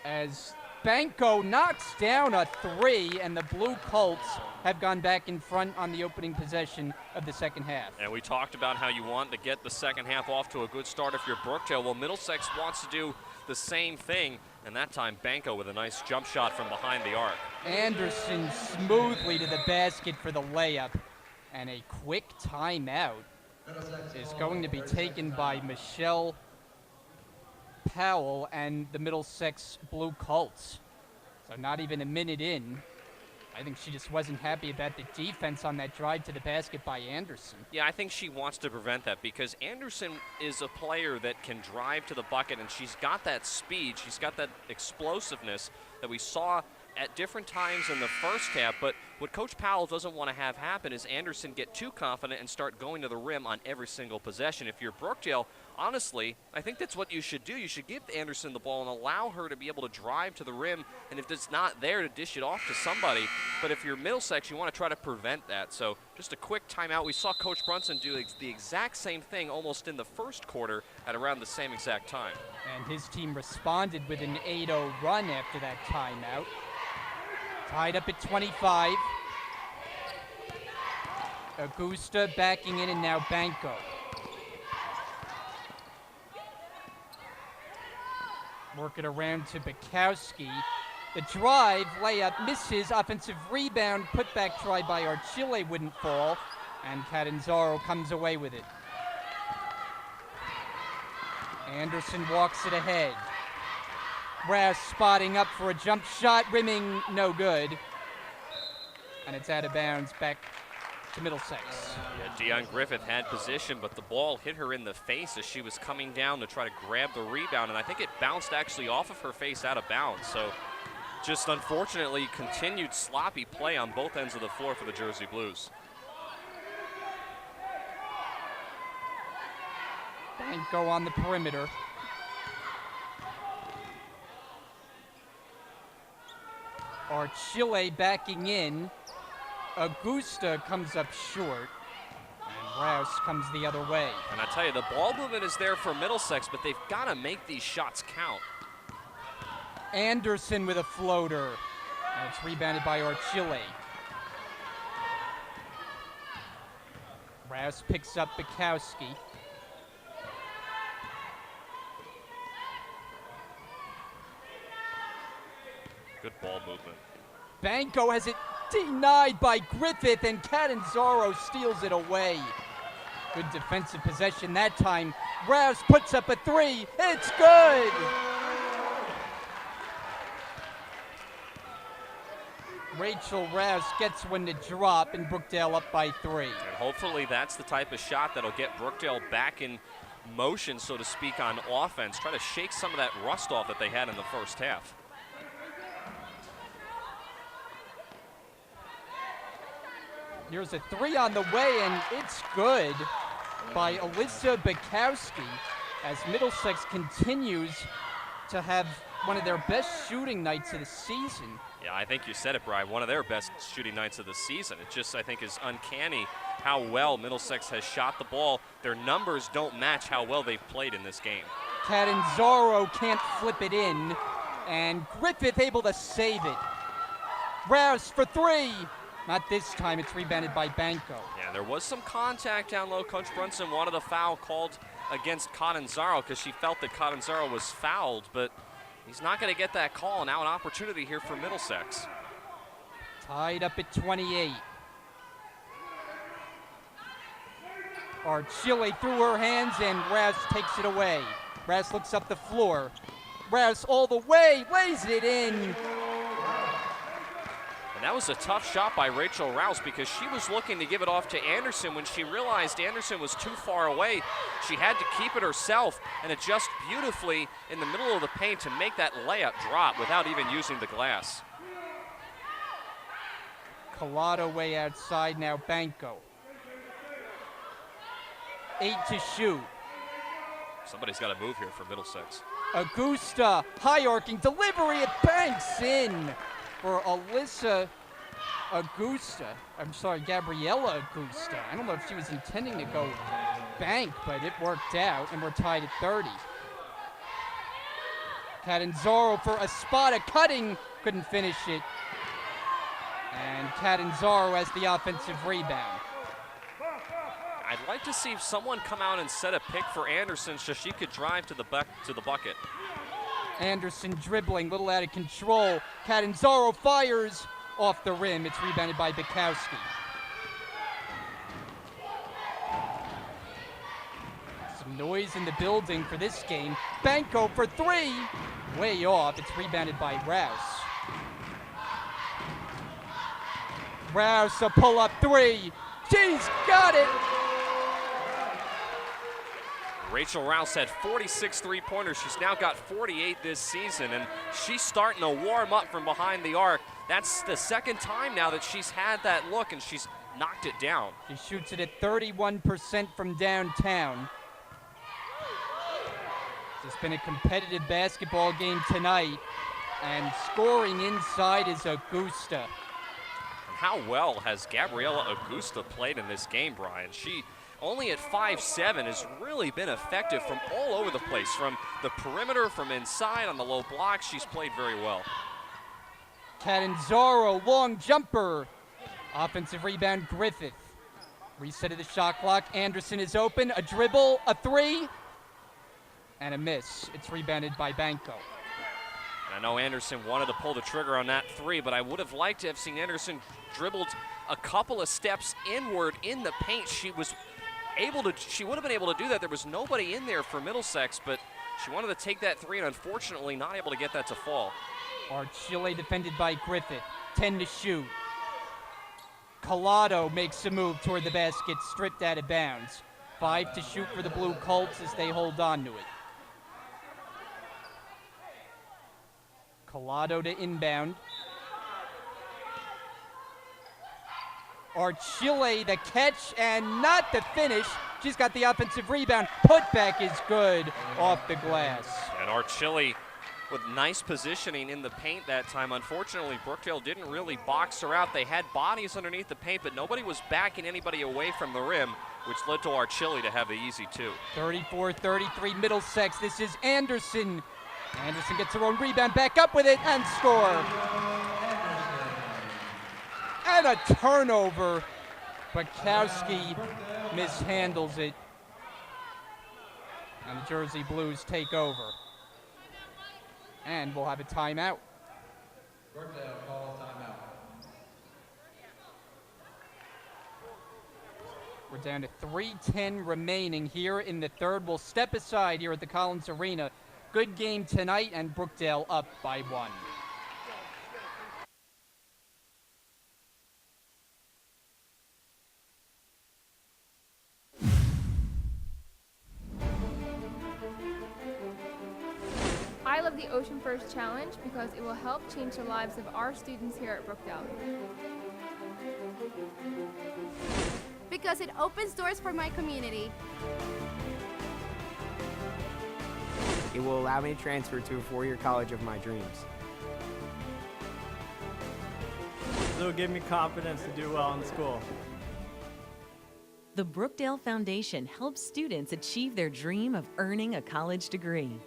As Banco knocks down a three, and the Blue Colts have gone back in front on the opening possession of the second half. And we talked about how you want to get the second half off to a good start if you're Brookdale. Well, Middlesex wants to do the same thing, and that time Banco with a nice jump shot from behind the arc. Anderson smoothly to the basket for the layup, and a quick timeout is going to be taken by Michelle Powell and the Middlesex Blue Colts. So not even a minute in. I think she just wasn't happy about the defense on that drive to the basket by Anderson. Yeah, I think she wants to prevent that because Anderson is a player that can drive to the bucket, and she's got that speed, she's got that explosiveness that we saw at different times in the first half. But what Coach Powell doesn't want to have happen is Anderson get too confident and start going to the rim on every single possession. If you're Brookdale, honestly, I think that's what you should do. You should give Anderson the ball and allow her to be able to drive to the rim, and if it's not there, to dish it off to somebody. But if you're Middlesex, you want to try to prevent that. So just a quick timeout. We saw Coach Brunson do the exact same thing almost in the first quarter at around the same exact time. And his team responded with an 8-0 run after that timeout. Tied up at 25. Augusta backing in, and now Banco. Work it around to Bukowski. The drive, layup, misses. Offensive rebound, putback try by Archile wouldn't fall. And Catanzaro comes away with it. Anderson walks it ahead. Rouse spotting up for a jump shot, rimming no good. And it's out of bounds back to Middlesex. Yeah, Deion Griffith had position, but the ball hit her in the face as she was coming down to try to grab the rebound, and I think it bounced actually off of her face out of bounds. So just unfortunately continued sloppy play on both ends of the floor for the Jersey Blues. Banco on the perimeter. Archile backing in. Augusta comes up short, and Rouse comes the other way. And I tell you, the ball movement is there for Middlesex, but they've got to make these shots count. Anderson with a floater, and it's rebounded by Archile. Rouse picks up Bukowski. Good ball movement. Banco has it denied by Griffith, and Catanzaro steals it away. Good defensive possession that time. Rouse puts up a three. It's good! Rachel Rouse gets one to drop, and Brookdale up by 3. And hopefully that's the type of shot that'll get Brookdale back in motion, so to speak, on offense. Try to shake some of that rust off that they had in the first half. Here's a 3 on the way, and it's good by Alyssa Bukowski as Middlesex continues to have one of their best shooting nights of the season. Yeah, I think you said it, Brian. One of their best shooting nights of the season. It just, I think, is uncanny how well Middlesex has shot the ball. Their numbers don't match how well they've played in this game. Catanzaro can't flip it in, and Griffith able to save it. Rouse for 3. Not this time, it's rebounded by Banco. Yeah, there was some contact down low. Coach Brunson wanted a foul called against Catanzaro because she felt that Catanzaro was fouled, but he's not going to get that call. Now an opportunity here for Middlesex. Tied up at 28. Archile through her hands, and Rouse takes it away. Rouse looks up the floor. Rouse all the way, lays it in. And that was a tough shot by Rachel Rouse because she was looking to give it off to Anderson. When she realized Anderson was too far away, she had to keep it herself and adjust beautifully in the middle of the paint to make that layup drop without even using the glass. Collado way outside now, Banco. 8 to shoot. Somebody's got to move here for Middlesex. Augusta, high arcing delivery, it banks in for Alyssa Augusta. I'm sorry, Gabriella Augusta. I don't know if she was intending to go bank, but it worked out, and we're tied at 30. Catanzaro for a spot, a cutting, couldn't finish it. And Catanzaro has the offensive rebound. I'd like to see someone come out and set a pick for Anderson so she could drive to the bucket. Anderson dribbling, little out of control. Catanzaro fires off the rim. It's rebounded by Bukowski. Some noise in the building for this game. Banco for 3. Way off. It's rebounded by Rouse. Rouse, a pull-up 3. She's got it. Rachel Rouse had 46 three-pointers. She's now got 48 this season, and she's starting to warm up from behind the arc. That's the second time now that she's had that look, and she's knocked it down. She shoots it at 31% from downtown. It's been a competitive basketball game tonight, and scoring inside is Augusta. And how well has Gabriela Augusta played in this game, Brian? She, only at 5'7", has really been effective from all over the place. From the perimeter, from inside, on the low block, she's played very well. Catanzaro, long jumper. Offensive rebound, Griffith. Reset of the shot clock. Anderson is open. A dribble, a three, and a miss. It's rebounded by Banco. And I know Anderson wanted to pull the trigger on that three, but I would have liked to have seen Anderson dribbled a couple of steps inward in the paint. She would have been able to do that. There was nobody in there for Middlesex, but she wanted to take that three, and unfortunately not able to get that to fall. Archile defended by Griffith. 10 to shoot. Collado makes a move toward the basket, stripped out of bounds. 5 to shoot for the Blue Colts as they hold on to it. Collado to inbound. Archile the catch and not the finish. She's got the offensive rebound. Putback is good off the glass. And Archile with nice positioning in the paint that time. Unfortunately, Brookdale didn't really box her out. They had bodies underneath the paint, but nobody was backing anybody away from the rim, which led to Archile to have the easy two. 34-33 Middlesex. This is Anderson. Anderson gets her own rebound, back up with it, and score. And a turnover. Bukowski mishandles it. And the Jersey Blues take over. And we'll have a timeout. Brookdale calls timeout. We're down to 3:10 remaining here in the third. We'll step aside here at the Collins Arena. Good game tonight, and Brookdale up by 1. I love the Ocean First Challenge because it will help change the lives of our students here at Brookdale. Because it opens doors for my community. It will allow me to transfer to a four-year college of my dreams. It will give me confidence to do well in school. The Brookdale Foundation helps students achieve their dream of earning a college degree.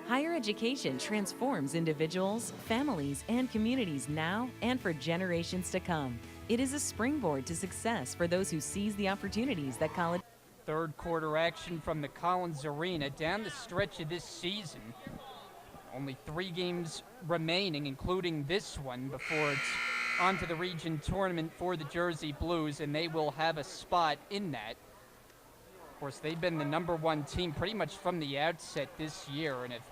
Higher education transforms individuals, families, and communities now and for generations to come. It is a springboard to success for those who seize the opportunities that college. Third quarter action from the Collins Arena down the stretch of this season. Only 3 games remaining, including this one, before it's onto the region tournament for the Jersey Blues, and they will have a spot in that. Of course, they've been the #1 team pretty much from the outset this year and have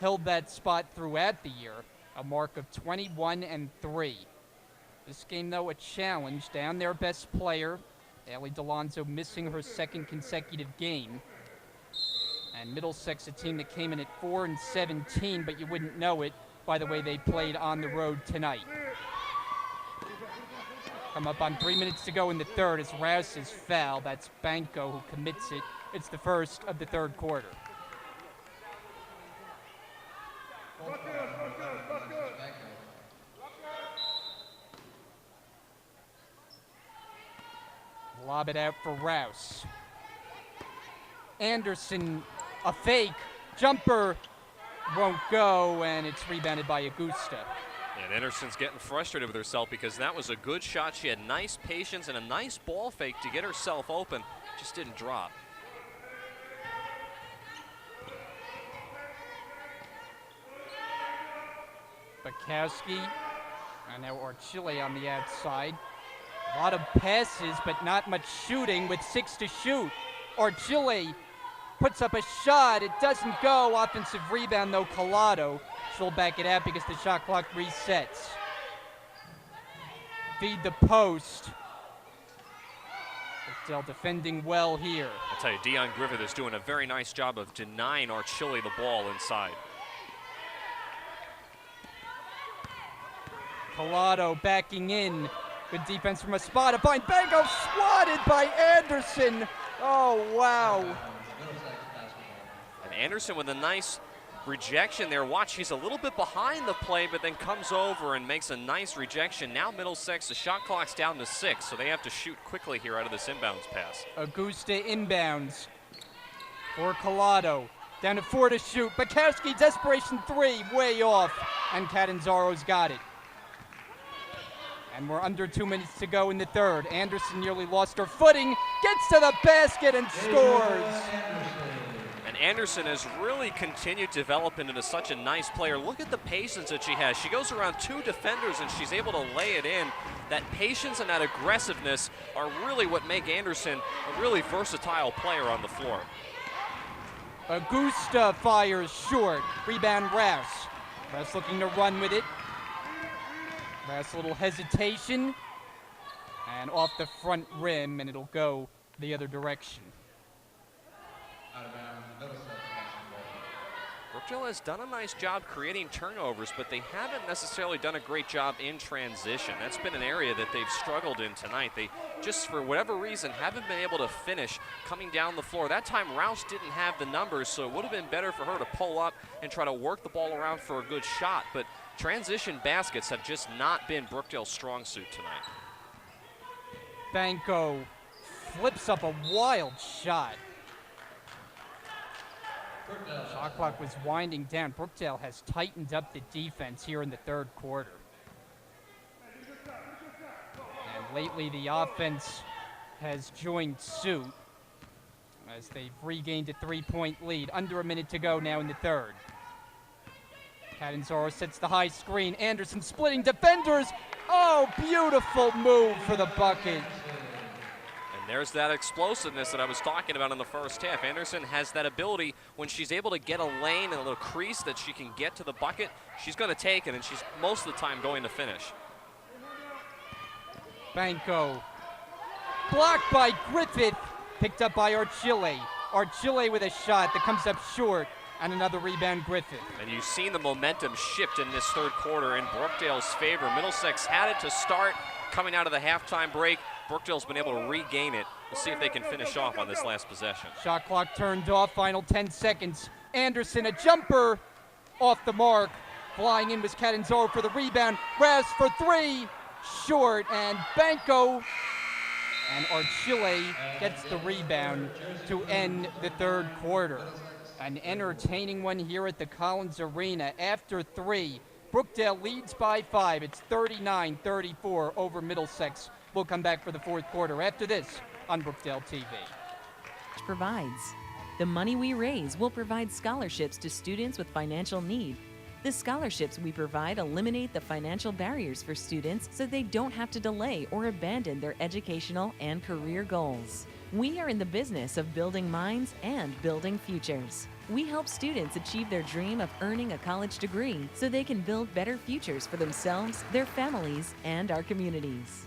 held that spot throughout the year, a mark of 21-3. This game, though, a challenge. Down their best player, Haley Delonzo, missing her second consecutive game. And Middlesex, a team that came in at 4-17, but you wouldn't know it by the way they played on the road tonight. Come up on 3 minutes to go in the third as Rouse is fouled. That's Banco who commits it. It's the first of the third quarter. Lob it out for Rouse. Anderson, a fake, jumper, won't go, and it's rebounded by Augusta. And Anderson's getting frustrated with herself because that was a good shot. She had nice patience and a nice ball fake to get herself open, just didn't drop. Bukowski, and now Archile on the outside. A lot of passes, but not much shooting with 6 to shoot. Archile puts up a shot. It doesn't go. Offensive rebound, though, Collado. She'll back it out because the shot clock resets. Feed the post. Brookdale defending well here. I'll tell you, Deion Griffith is doing a very nice job of denying Archile the ball inside. Collado backing in. Good defense from Espada. Find Bango, swatted by Anderson. Oh, wow. And Anderson with a nice rejection there. Watch, she's a little bit behind the play, but then comes over and makes a nice rejection. Now Middlesex, the shot clock's down to 6, so they have to shoot quickly here out of this inbounds pass. Augusta inbounds for Collado. Down to 4 to shoot. Bukowski, desperation 3, way off. And Catanzaro's got it. And we're under 2 minutes to go in the third. Anderson nearly lost her footing, gets to the basket and scores. And Anderson has really continued to develop into such a nice player. Look at the patience that she has. She goes around 2 defenders and she's able to lay it in. That patience and that aggressiveness are really what make Anderson a really versatile player on the floor. Augusta fires short. Rebound Rouse. Rouse looking to run with it. Rouse a little hesitation. And off the front rim, and it'll go the other direction. Out of bounds, Middlesex. Brookdale has done a nice job creating turnovers, but they haven't necessarily done a great job in transition. That's been an area that they've struggled in tonight. They just, for whatever reason, haven't been able to finish coming down the floor. That time, Rouse didn't have the numbers, so it would have been better for her to pull up and try to work the ball around for a good shot. But transition baskets have just not been Brookdale's strong suit tonight. Banco flips up a wild shot. Shot clock was winding down. Brookdale has tightened up the defense here in the third quarter. And lately the offense has joined suit as they've regained a 3-point lead. Under a minute to go now in the third. Catanzaro sets the high screen. Anderson splitting defenders. Oh, beautiful move for the bucket. There's that explosiveness that I was talking about in the first half. Anderson has that ability when she's able to get a lane and a little crease that she can get to the bucket. She's going to take it, and she's most of the time going to finish. Banco blocked by Griffith, picked up by Archille. Archille with a shot that comes up short, and another rebound Griffith. And you've seen the momentum shift in this third quarter in Brookdale's favor. Middlesex had it to start coming out of the halftime break. Brookdale's been able to regain it. We'll see if they can finish off on this last possession. Shot clock turned off, final 10 seconds. Anderson, a jumper off the mark. Flying in was Catanzaro for the rebound. Raz for 3, short, and Banco and Archille gets the rebound to end the third quarter. An entertaining one here at the Collins Arena. After 3, Brookdale leads by 5. It's 39-34 over Middlesex. We'll come back for the fourth quarter after this on Brookdale TV. Provides. The money we raise will provide scholarships to students with financial need. The scholarships we provide eliminate the financial barriers for students so they don't have to delay or abandon their educational and career goals. We are in the business of building minds and building futures. We help students achieve their dream of earning a college degree so they can build better futures for themselves, their families, and our communities.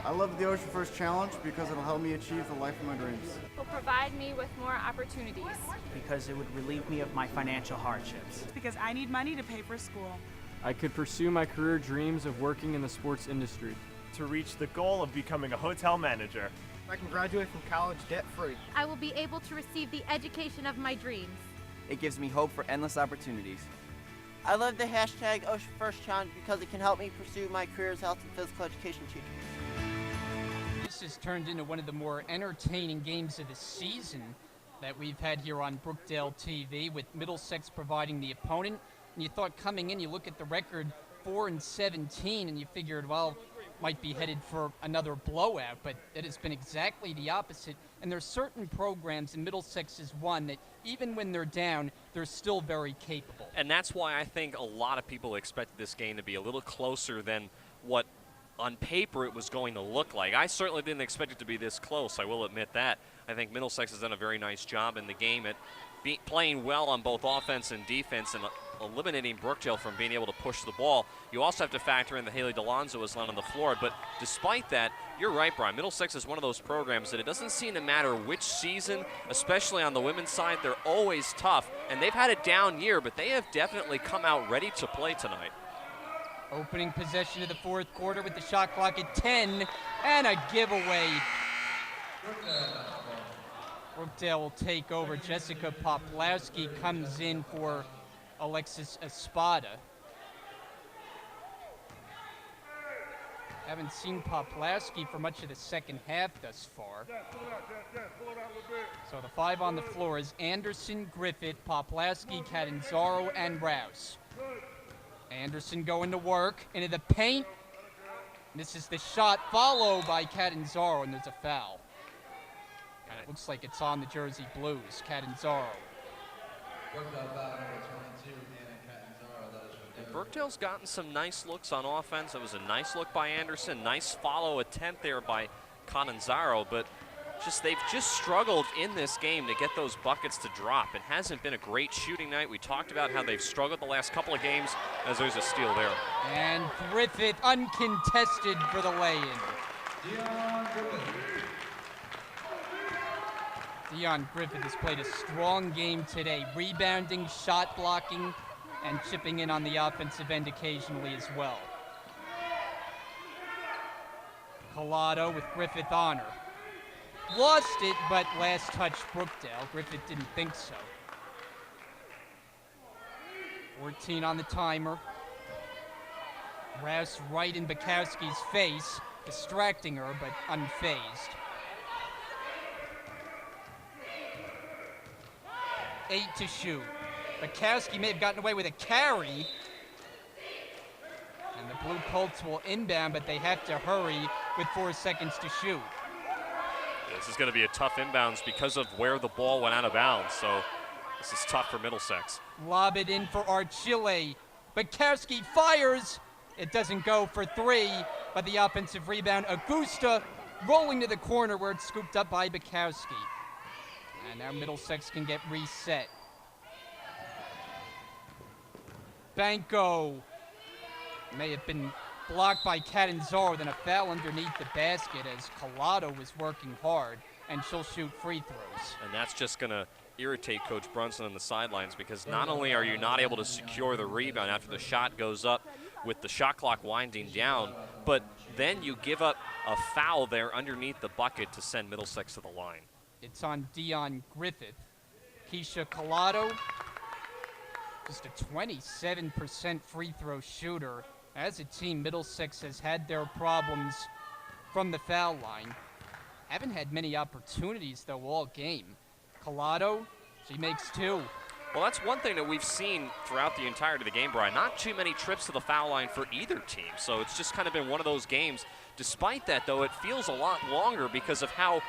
I love the Ocean First Challenge because it'll help me achieve the life of my dreams. It will provide me with more opportunities. Because it would relieve me of my financial hardships. Because I need money to pay for school. I could pursue my career dreams of working in the sports industry. To reach the goal of becoming a hotel manager. I can graduate from college debt-free. I will be able to receive the education of my dreams. It gives me hope for endless opportunities. I love the hashtag Ocean First Challenge because it can help me pursue my career as health and physical education teacher. This has turned into one of the more entertaining games of the season that we've had here on Brookdale TV, with Middlesex providing the opponent. And you thought coming in, you look at the record, 4-17, and you figured, well, might be headed for another blowout, but it has been exactly the opposite. And there's certain programs, and Middlesex is one, that even when they're down, they're still very capable. And that's why I think a lot of people expected this game to be a little closer than what on paper it was going to look like. I certainly didn't expect it to be this close, I will admit that. I think Middlesex has done a very nice job in the game at playing well on both offense and defense and eliminating Brookdale from being able to push the ball. You also have to factor in that Haley DeLonzo is not on the floor, but despite that, you're right, Brian. Middlesex is one of those programs that it doesn't seem to matter which season, especially on the women's side, they're always tough, and they've had a down year, but they have definitely come out ready to play tonight. Opening possession of the fourth quarter with the shot clock at 10, and a giveaway. Brookdale will take over. Jessica Poplawski comes in for Alexis Espada. Haven't seen Poplaski for much of the second half thus far. So the 5 on the floor is Anderson, Griffith, Poplaski, Catanzaro, and Rouse. Anderson going to work into the paint. This is the shot followed by Catanzaro, and there's a foul. And it looks like it's on the Jersey Blues, Catanzaro. Brookdale's gotten some nice looks on offense. It was a nice look by Anderson, nice follow attempt there by Catanzaro, but they've just struggled in this game to get those buckets to drop. It hasn't been a great shooting night. We talked about how they've struggled the last couple of games, as there's a steal there. And Griffith uncontested for the lay-in. Dion Griffith has played a strong game today, rebounding, shot blocking, and chipping in on the offensive end occasionally as well. Collado with Griffith on her. Lost it, but last touch Brookdale. Griffith didn't think so. 14 on the timer. Rouse right in Bukowski's face, distracting her, but unfazed. 8 to shoot. Bukowski may have gotten away with a carry. And the Blue Colts will inbound, but they have to hurry with 4 seconds to shoot. This is going to be a tough inbounds because of where the ball went out of bounds, so this is tough for Middlesex. Lob it in for Archile. Bukowski fires. It doesn't go for 3, but the offensive rebound, Augusta rolling to the corner where it's scooped up by Bukowski. And now Middlesex can get reset. Banco may have been blocked by Catanzaro, then a foul underneath the basket as Collado was working hard, and she'll shoot free throws. And that's just going to irritate Coach Brunson on the sidelines, because not only are you not able to secure the rebound after the shot goes up with the shot clock winding down, but then you give up a foul there underneath the bucket to send Middlesex to the line. It's on Dion Griffith. Keisha Collado, just a 27% free throw shooter. As a team, Middlesex has had their problems from the foul line. Haven't had many opportunities, though, all game. Collado, she makes 2. Well, that's one thing that we've seen throughout the entirety of the game, Brian. Not too many trips to the foul line for either team, so it's just kind of been one of those games. Despite that, though, it feels a lot longer because of how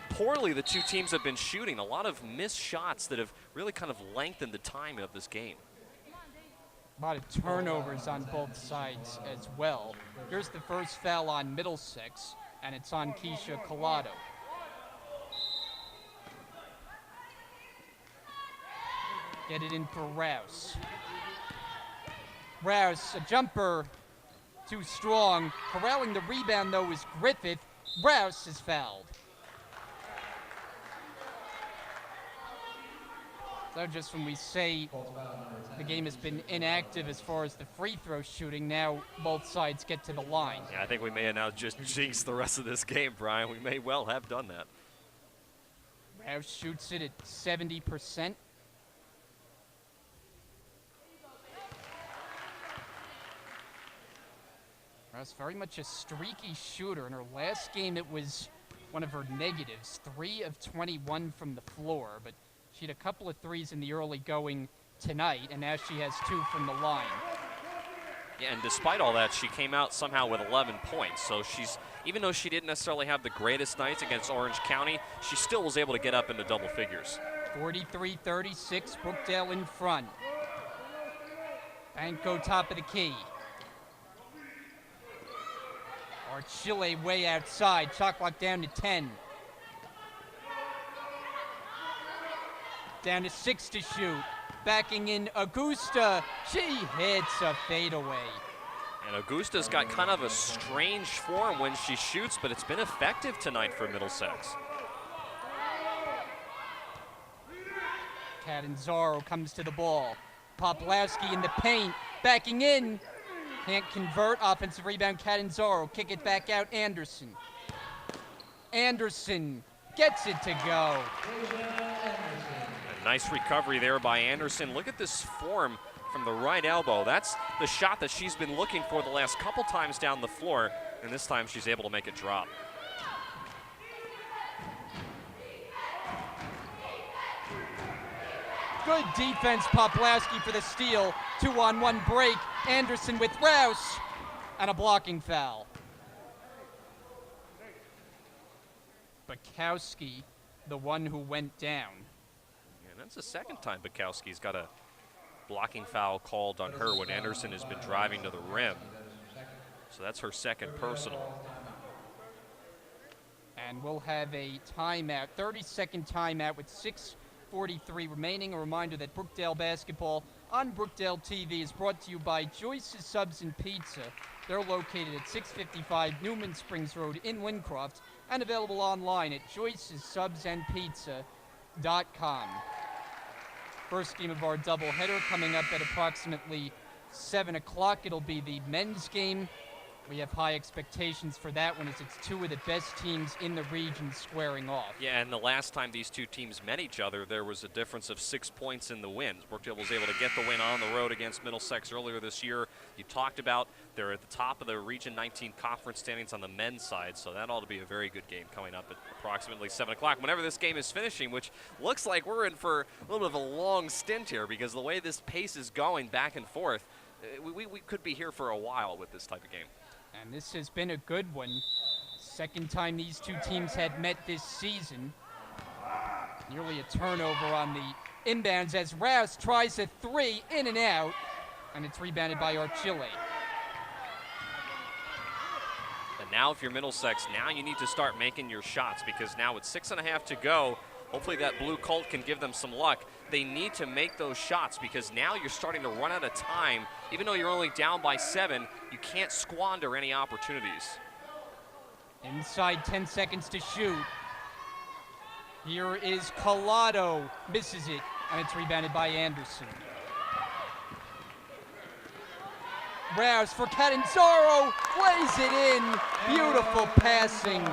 poorly the two teams have been shooting. A lot of missed shots that have really kind of lengthened the time of this game. A lot of turnovers on both sides as well. Here's the first foul on Middlesex, and it's on Keisha Collado. Get it in for Rouse. Rouse, a jumper, too strong. Corralling the rebound, though, is Griffith. Rouse is fouled. So just when we say the game has been inactive as far as the free throw shooting, now both sides get to the line. Yeah, I think we may have now just jinxed the rest of this game, Brian. We may well have done that. Rouse shoots it at 70%. Rouse very much a streaky shooter. In her last game, it was one of her negatives, 3 of 21 from the floor, but she had a couple of threes in the early going tonight, and now she has 2 from the line. Yeah, and despite all that, she came out somehow with 11 points. So even though she didn't necessarily have the greatest nights against Orange County, she still was able to get up into double figures. 43-36, Brookdale in front. Banco top of the key. Archile way outside, shot clock down to 10. Down to 6 to shoot. Backing in Augusta. She hits a fadeaway. And Augusta's got kind of a strange form when she shoots, but it's been effective tonight for Middlesex. Catanzaro comes to the ball. Poplawski in the paint. Backing in. Can't convert. Offensive rebound, Catanzaro. Kick it back out, Anderson. Anderson gets it to go. A nice recovery there by Anderson. Look at this form from the right elbow. That's the shot that she's been looking for the last couple times down the floor, and this time she's able to make it drop. Good defense, Poplawski for the steal. 2-on-1 break. Anderson with Rouse, and a blocking foul. Bukowski, the one who went down. And that's the second time Bukowski's got a blocking foul called on her when Anderson has been driving to the rim. So that's her second personal. And we'll have a timeout, 30-second timeout with 6:43 remaining. A reminder that Brookdale basketball on Brookdale TV is brought to you by Joyce's Subs and Pizza. They're located at 655 Newman Springs Road in Wincroft and available online at joycessubsandpizza.com. First game of our doubleheader coming up at approximately 7 o'clock. It'll be the men's game. We have high expectations for that one as it's two of the best teams in the region squaring off. Yeah, and the last time these two teams met each other, there was a difference of 6 points in the wins. Brookdale was able to get the win on the road against Middlesex earlier this year. You talked about they're at the top of the Region 19 conference standings on the men's side, so that ought to be a very good game coming up at approximately 7 o'clock. Whenever this game is finishing, which looks like we're in for a little bit of a long stint here because the way this pace is going back and forth, we could be here for a while with this type of game. And this has been a good one. Second time these two teams had met this season. Nearly a turnover on the inbounds as Rouse tries a three, in and out, and it's rebounded by Archille. And now if you're Middlesex, now you need to start making your shots because now with 6.5 to go, hopefully that blue Colt can give them some luck. They need to make those shots because now you're starting to run out of time. Even though you're only down by 7, you can't squander any opportunities. Inside 10 seconds to shoot. Here is Collado, misses it, and it's rebounded by Anderson. Rouse for Catanzaro, plays it in. Beautiful passing.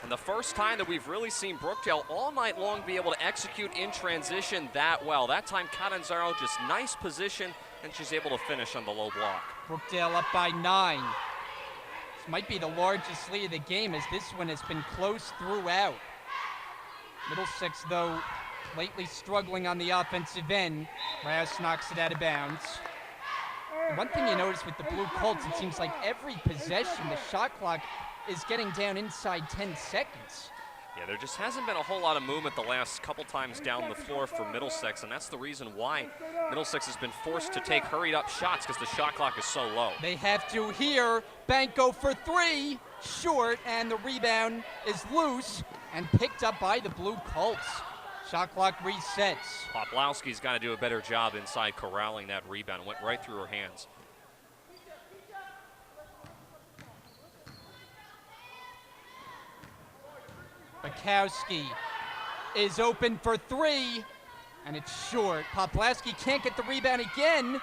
And the first time that we've really seen Brookdale all night long be able to execute in transition that well. That time, Catanzaro just nice position, and she's able to finish on the low block. Brookdale up by 9. This might be the largest lead of the game as this one has been close throughout. Middlesex, though, lately struggling on the offensive end. Rouse knocks it out of bounds. And one thing you notice with the Blue Colts, it seems like every possession, the shot clock is getting down inside 10 seconds. Yeah, there just hasn't been a whole lot of movement the last couple times down the floor for Middlesex, and that's the reason why Middlesex has been forced to take hurried up shots because the shot clock is so low. They have to here. Banco for 3, short, and the rebound is loose and picked up by the Blue Colts. Shot clock resets. Poplawski's got to do a better job inside corralling that rebound. It went right through her hands. Bukowski is open for 3, and it's short. Poplawski can't get the rebound again.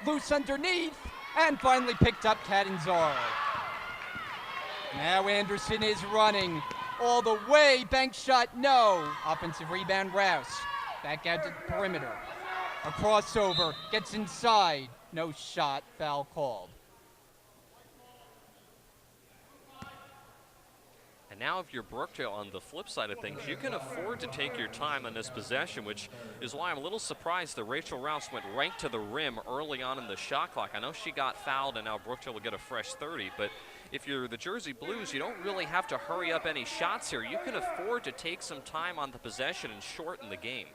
Loose underneath, and finally picked up Catanzaro. Now Anderson is running all the way. Bank shot, no. Offensive rebound, Rouse. Back out to the perimeter. A crossover, gets inside. No shot, foul called. And now if you're Brookdale on the flip side of things, you can afford to take your time on this possession, which is why I'm a little surprised that Rachel Rouse went right to the rim early on in the shot clock. I know she got fouled and now Brookdale will get a fresh 30, but if you're the Jersey Blues, you don't really have to hurry up any shots here. You can afford to take some time on the possession and shorten the game.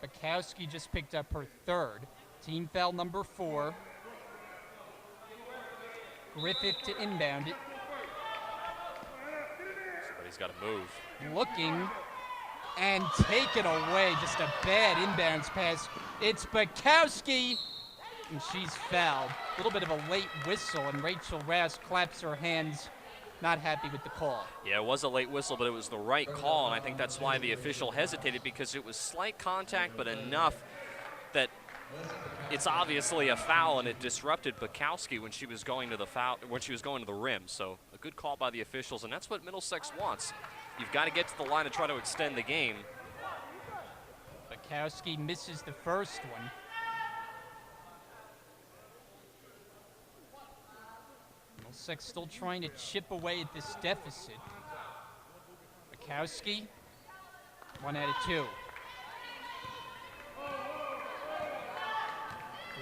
Bukowski just picked up her 3rd. Team foul number 4. Griffith to inbound it. Somebody's got to move. Looking and taken away. Just a bad inbounds pass. It's Bukowski, and she's fouled. A little bit of a late whistle, and Rachel Rouse claps her hands, not happy with the call. Yeah, it was a late whistle, but it was the right call, and I think that's why the official hesitated, because it was slight contact, but enough that it's obviously a foul, and it disrupted Bukowski when she was going to the rim. So a good call by the officials, and that's what Middlesex wants. You've got to get to the line to try to extend the game. Bukowski misses the first one. Middlesex still trying to chip away at this deficit. Bukowski, 1 out of 2.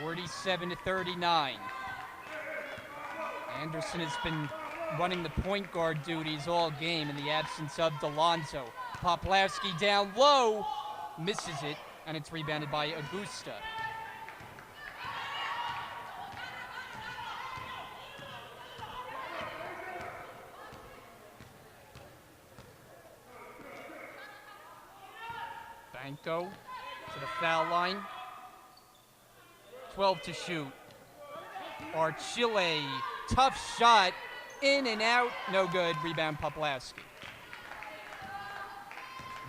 47-39. Anderson has been running the point guard duties all game in the absence of Delonzo. Poplawski down low, misses it, and it's rebounded by Augusta. Banco to the foul line. 12 to shoot. Archile, tough shot, in and out, no good. Rebound Poplawski.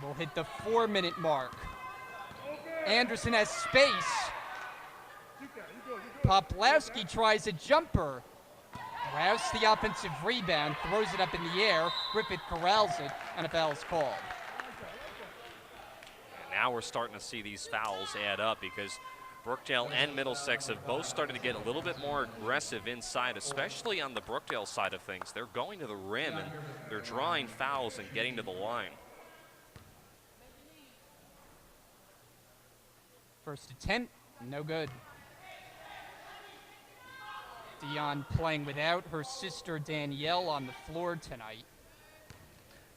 We'll hit the 4-minute mark. Anderson has space. Poplawski tries a jumper. Rouse the offensive rebound, throws it up in the air. Griffith corrals it, and a foul is called. And now we're starting to see these fouls add up because Brookdale and Middlesex have both started to get a little bit more aggressive inside, especially on the Brookdale side of things. They're going to the rim and they're drawing fouls and getting to the line. First attempt, no good. Dion playing without her sister Danielle on the floor tonight.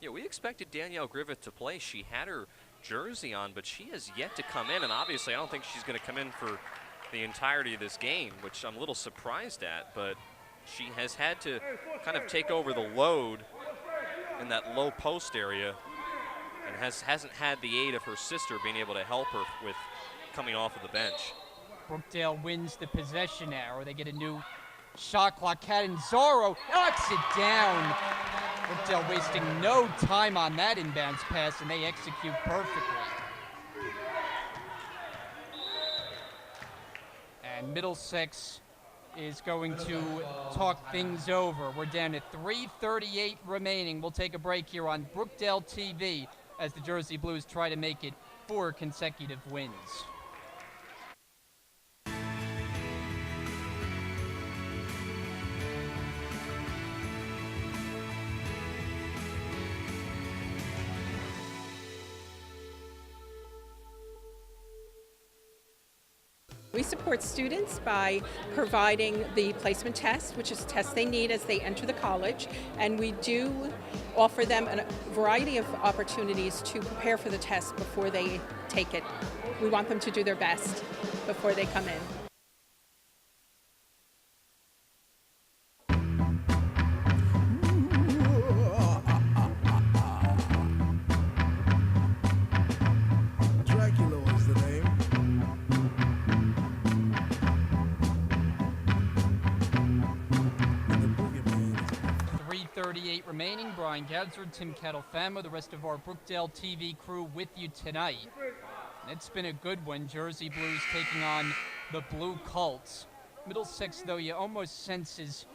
Yeah, we expected Danielle Griffith to play. She had her jersey on, but she has yet to come in, and obviously I don't think she's going to come in for the entirety of this game, which I'm a little surprised at, but she has had to kind of take over the load in that low post area and hasn't had the aid of her sister being able to help her with coming off of the bench. Brookdale wins the possession arrow. They get a new shot clock. Catanzaro knocks it down. Brookdale wasting no time on that inbounds pass, and they execute perfectly. And Middlesex is going to talk things over. We're down to 3:38 remaining. We'll take a break here on Brookdale TV as the Jersey Blues try to make it 4 consecutive wins. We support students by providing the placement test, which is a test they need as they enter the college, and we do offer them a variety of opportunities to prepare for the test before they take it. We want them to do their best before they come in. Dracula was the name. 3:38 remaining. Brian Gadzard, Tim Catalfamo, the rest of our Brookdale TV crew with you tonight. And it's been a good one. Jersey Blues taking on the Blue Colts. Middlesex, though, you almost sense is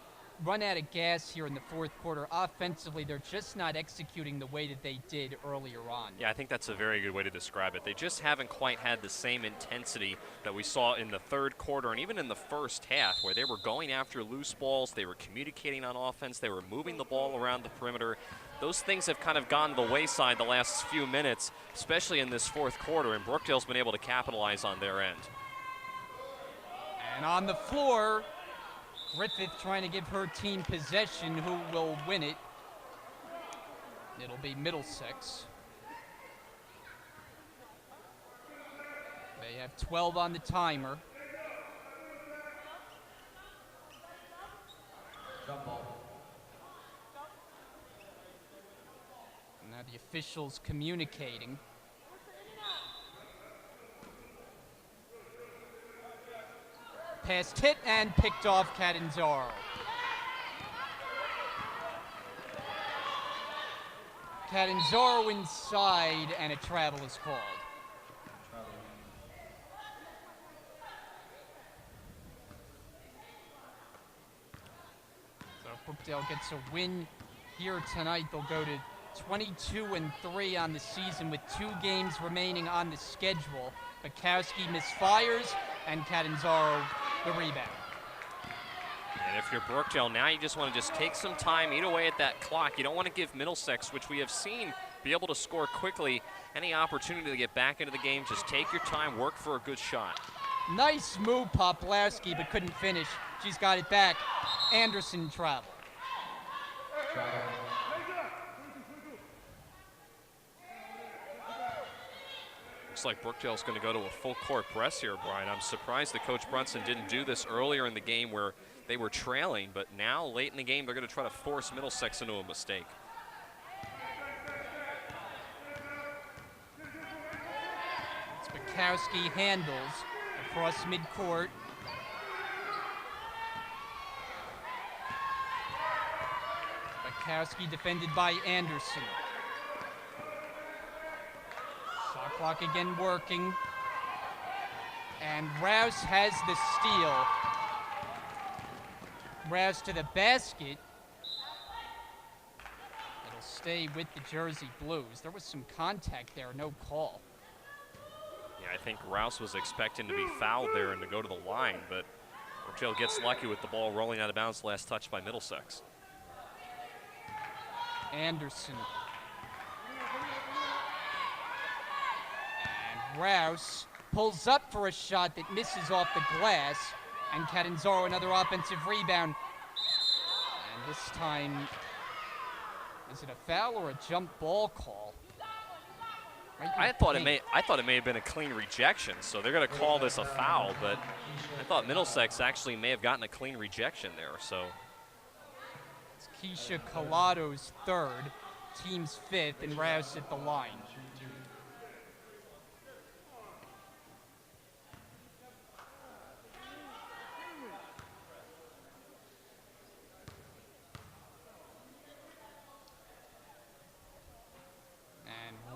run out of gas here in the fourth quarter. Offensively, they're just not executing the way that they did earlier on. Yeah, I think that's a very good way to describe it. They just haven't quite had the same intensity that we saw in the third quarter and even in the first half, where they were going after loose balls, they were communicating on offense, they were moving the ball around the perimeter. Those things have kind of gone to the wayside the last few minutes, especially in this fourth quarter, and Brookdale's been able to capitalize on their end. And on the floor, Griffith trying to give her team possession. Who will win it? It'll be Middlesex. They have 12 on the timer. Jump ball. Now the officials communicating. Pass hit and picked off Catanzaro. Catanzaro inside, and a travel is called. So if Brookdale gets a win here tonight, they'll go to 22-3 on the season with 2 games remaining on the schedule. Bukowski misfires, and Catanzaro the rebound. And if you're Brookdale now, you just want to just take some time, eat away at that clock. You don't want to give Middlesex, which we have seen be able to score quickly, any opportunity to get back into the game. Just take your time, work for a good shot. Nice move, Poplawski, but couldn't finish. She's got it back. Anderson travel. Looks like Brookdale's going to go to a full court press here, Brian. I'm surprised that Coach Brunson didn't do this earlier in the game where they were trailing, but now late in the game they're going to try to force Middlesex into a mistake. It's Bukowski handles across midcourt. Bukowski defended by Anderson. Shot clock again working. And Rouse has the steal. Rouse to the basket. It'll stay with the Jersey Blues. There was some contact there, no call. Yeah, I think Rouse was expecting to be fouled there and to go to the line, but Brookdale gets lucky with the ball rolling out of bounds, last touch by Middlesex. Anderson. And Rouse pulls up for a shot that misses off the glass, and Catanzaro another offensive rebound. And this time, is it a foul or a jump ball call? I thought it may have been a clean rejection, so they're going to call this a foul, but I thought Middlesex actually may have gotten a clean rejection there. So it's Keisha Collato's third, team's fifth, and Rouse at the line.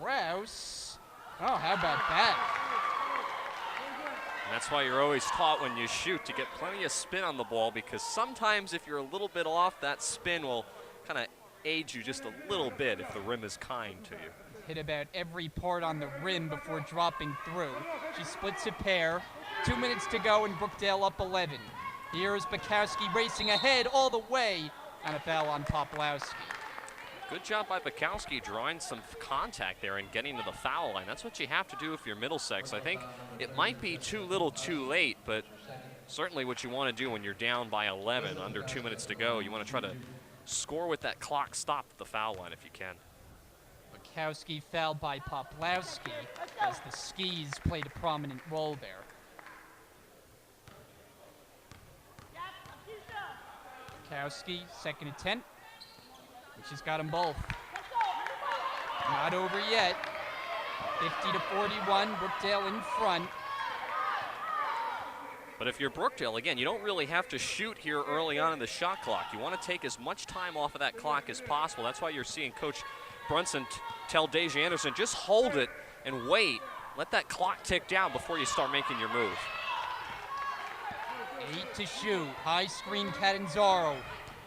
Rouse. Oh, how about that? And that's why you're always taught when you shoot to get plenty of spin on the ball, because sometimes if you're a little bit off, that spin will kind of aid you just a little bit if the rim is kind to you. Hit about every part on the rim before dropping through. She splits a pair. 2 minutes to go and Brookdale up 11. Here's Bukowski racing ahead all the way, and a foul on Poplawski. Good job by Bukowski drawing some contact there and getting to the foul line. That's what you have to do if you're Middlesex. I think it might be too little too late, but certainly what you want to do when you're down by 11, under 2 minutes to go, you want to try to score with that clock stopped at the foul line if you can. Bukowski fouled by Poplawski as the skis played a prominent role there. Bukowski, second attempt. She's got them both. Not over yet. 50-41, Brookdale in front. But if you're Brookdale, again, you don't really have to shoot here early on in the shot clock. You want to take as much time off of that clock as possible. That's why you're seeing Coach Brunson tell Deja Anderson, just hold it and wait. Let that clock tick down before you start making your move. 8 to shoot. High screen Catanzaro.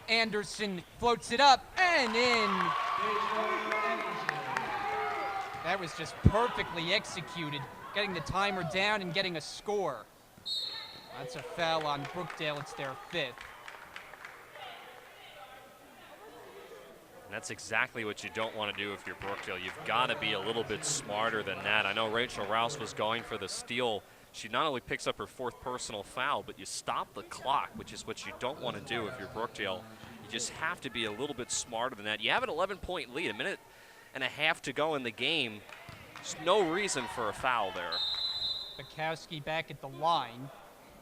Anderson floats it up and in. That was just perfectly executed, getting the timer down and getting a score. That's a foul on Brookdale. It's their fifth. And that's exactly what you don't want to do if you're Brookdale. You've got to be a little bit smarter than that. I know Rachel Rouse was going for the steal. She not only picks up her fourth personal foul, but you stop the clock, which is what you don't want to do if you're Brookdale. You just have to be a little bit smarter than that. You have an 11-point lead, 1.5 minutes to go in the game. There's no reason for a foul there. Bukowski back at the line.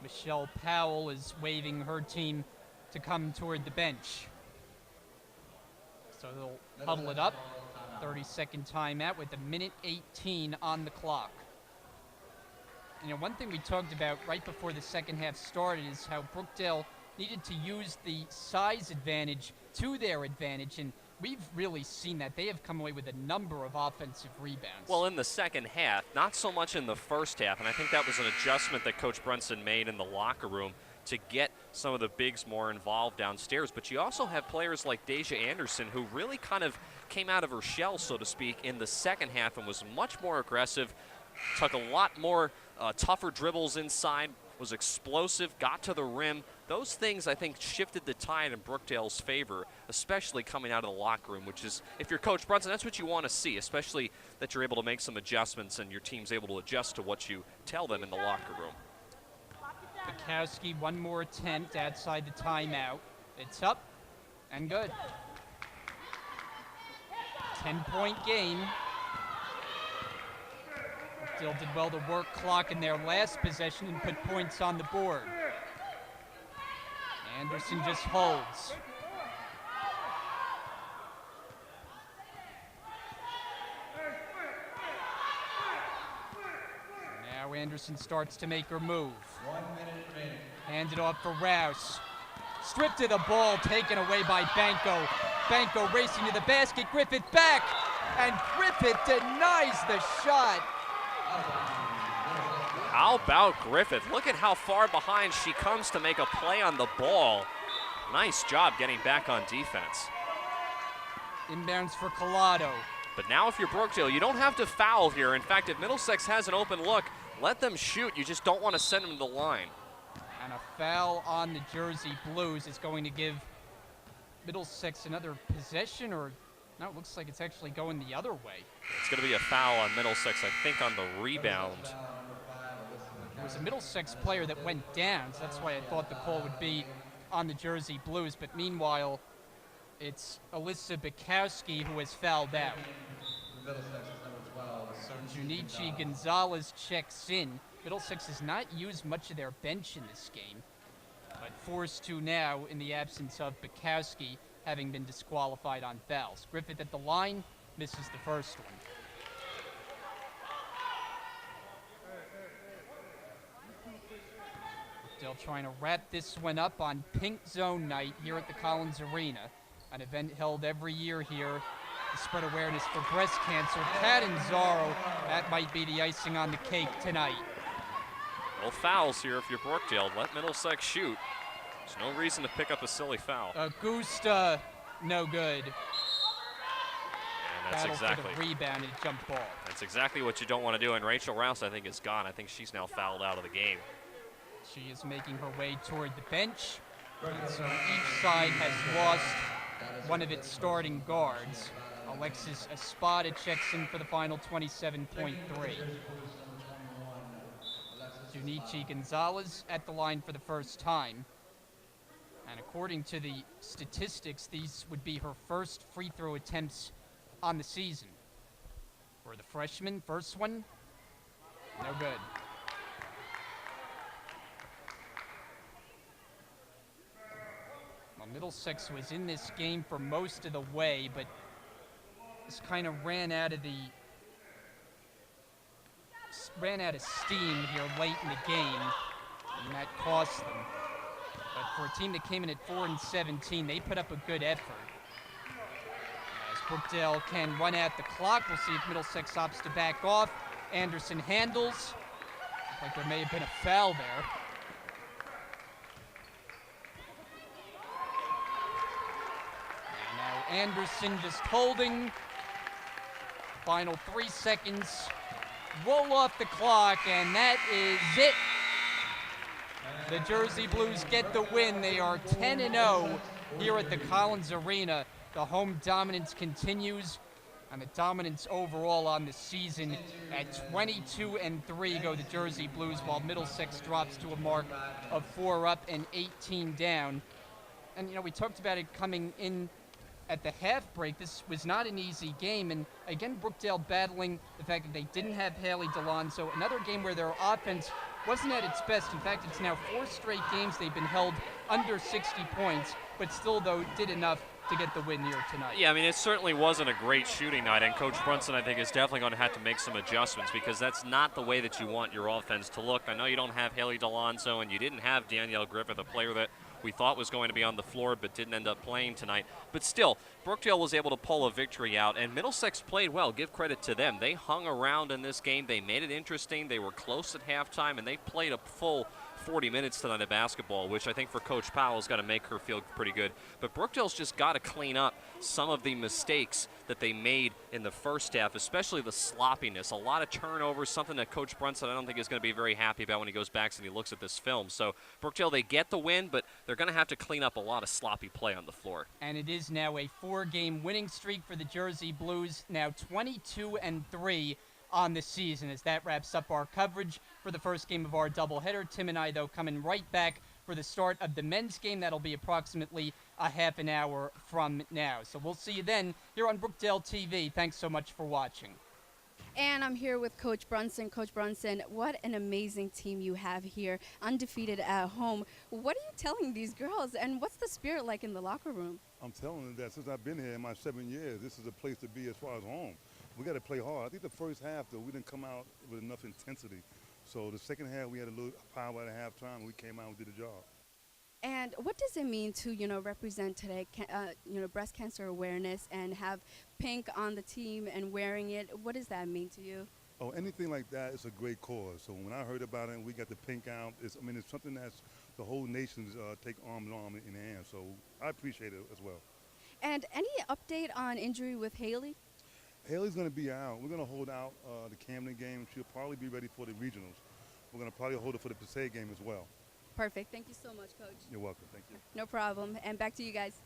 Michelle Powell is waving her team to come toward the bench. So they'll huddle it up. 30-second timeout with 1:18 on the clock. You know, one thing we talked about right before the second half started is how Brookdale needed to use the size advantage to their advantage, and we've really seen that. They have come away with a number of offensive rebounds. Well, in the second half, not so much in the first half, and I think that was an adjustment that Coach Brunson made in the locker room to get some of the bigs more involved downstairs. But you also have players like Deja Anderson, who really kind of came out of her shell, so to speak, in the second half and was much more aggressive, took a lot more tougher dribbles inside, was explosive, got to the rim. Those things, I think, shifted the tide in Brookdale's favor, especially coming out of the locker room, which is, if you're Coach Brunson, that's what you want to see, especially that you're able to make some adjustments and your team's able to adjust to what you tell them in the locker room. Bukowski, one more attempt outside the timeout. It's up and good. 10-point game. Brookdale did well to work clock in their last possession and put points on the board. Anderson just holds. Now Anderson starts to make her move. 1 minute remaining. Handed off for Rouse. Stripped of the ball, taken away by Banco. Banco racing to the basket, Griffith back, and Griffith denies the shot. How about Griffith? Look at how far behind she comes to make a play on the ball. Nice job getting back on defense. Inbounds for Collado. But now if you're Brookdale, you don't have to foul here. In fact, if Middlesex has an open look, let them shoot. You just don't want to send them to the line. And a foul on the Jersey Blues is going to give Middlesex another possession, or no, it looks like it's actually going the other way. It's going to be a foul on Middlesex, I think, on the rebound. There was a Middlesex player that went down, so that's why I thought the call would be on the Jersey Blues. But meanwhile, it's Alyssa Bukowski who has fouled out. So Junichi Gonzalez checks in. Middlesex has not used much of their bench in this game, but forced to now in the absence of Bukowski, having been disqualified on fouls. Griffith at the line, misses the first one. Still trying to wrap this one up on Pink Zone Night here at the Collins Arena, an event held every year here to spread awareness for breast cancer. Catanzaro, that might be the icing on the cake tonight. No fouls here if you're Brookdale. Let Middlesex shoot. There's no reason to pick up a silly foul. Augusta, no good. And that's Battle exactly for the rebound and jump ball. That's exactly what you don't want to do. And Rachel Rouse, I think, is gone. I think she's now fouled out of the game. She is making her way toward the bench. And so each side has lost one of its starting guards. Alexis Espada checks in for the final 27.3. Junichi Gonzalez at the line for the first time. And according to the statistics, these would be her first free throw attempts on the season. For the freshman, first one, no good. Well, Middlesex was in this game for most of the way, but just kind of ran out of steam here late in the game, and that cost them. But for a team that came in at 4-17, they put up a good effort. As Brookdale can run out the clock, we'll see if Middlesex opts to back off. Anderson handles. Looks like there may have been a foul there. And now Anderson just holding. Final 3 seconds. Roll off the clock, and that is it. The Jersey Blues get the win. They are 10-0 here at the Collins Arena. The home dominance continues, and the dominance overall on the season at 22-3 go the Jersey Blues, while Middlesex drops to a mark of 4 up and 18 down. And, you know, we talked about it coming in at the half break. This was not an easy game, and again, Brookdale battling the fact that they didn't have Haley DeLonzo. Another game where their offense wasn't at its best. In fact, it's now 4 straight games they've been held under 60 points, but still, though, did enough to get the win here tonight. Yeah, I mean, it certainly wasn't a great shooting night, and Coach Brunson, I think, is definitely going to have to make some adjustments because that's not the way that you want your offense to look. I know you don't have Haley DeLonzo, and you didn't have Danielle Griffith, a player that we thought was going to be on the floor but didn't end up playing tonight. But still, Brookdale was able to pull a victory out, and Middlesex played well. Give credit to them. They hung around in this game. They made it interesting. They were close at halftime, and they played a full 40 minutes tonight of basketball, which I think for Coach Powell is going to make her feel pretty good. But Brookdale's just got to clean up some of the mistakes that they made in the first half, especially the sloppiness. A lot of turnovers, something that Coach Brunson I don't think is going to be very happy about when he goes back and he looks at this film. So Brookdale, they get the win, but they're going to have to clean up a lot of sloppy play on the floor. And it is now a 4-game winning streak for the Jersey Blues, now 22-3 on the season. As that wraps up our coverage for the first game of our doubleheader. Tim and I, though, coming right back for the start of the men's game. That'll be approximately a half an hour from now. So we'll see you then here on Brookdale TV. Thanks so much for watching. And I'm here with Coach Brunson. Coach Brunson, what an amazing team you have here, undefeated at home. What are you telling these girls, and what's the spirit like in the locker room? I'm telling them that since I've been here in my 7 years, this is a place to be as far as home. We got to play hard. I think the first half, though, we didn't come out with enough intensity. So the second half, we had a little power at halftime, and we came out and did the job. And what does it mean to, represent today, breast cancer awareness and have pink on the team and wearing it? What does that mean to you? Oh, anything like that is a great cause. So when I heard about it and we got the pink out, it's something that's the whole nation's take arm in arm in hand. So I appreciate it as well. And any update on injury with Haley? Haley's going to be out. We're going to hold out the Camden game. She'll probably be ready for the regionals. We're going to probably hold her for the Passaic game as well. Perfect. Thank you so much, Coach. You're welcome. Thank you. No problem. And back to you guys.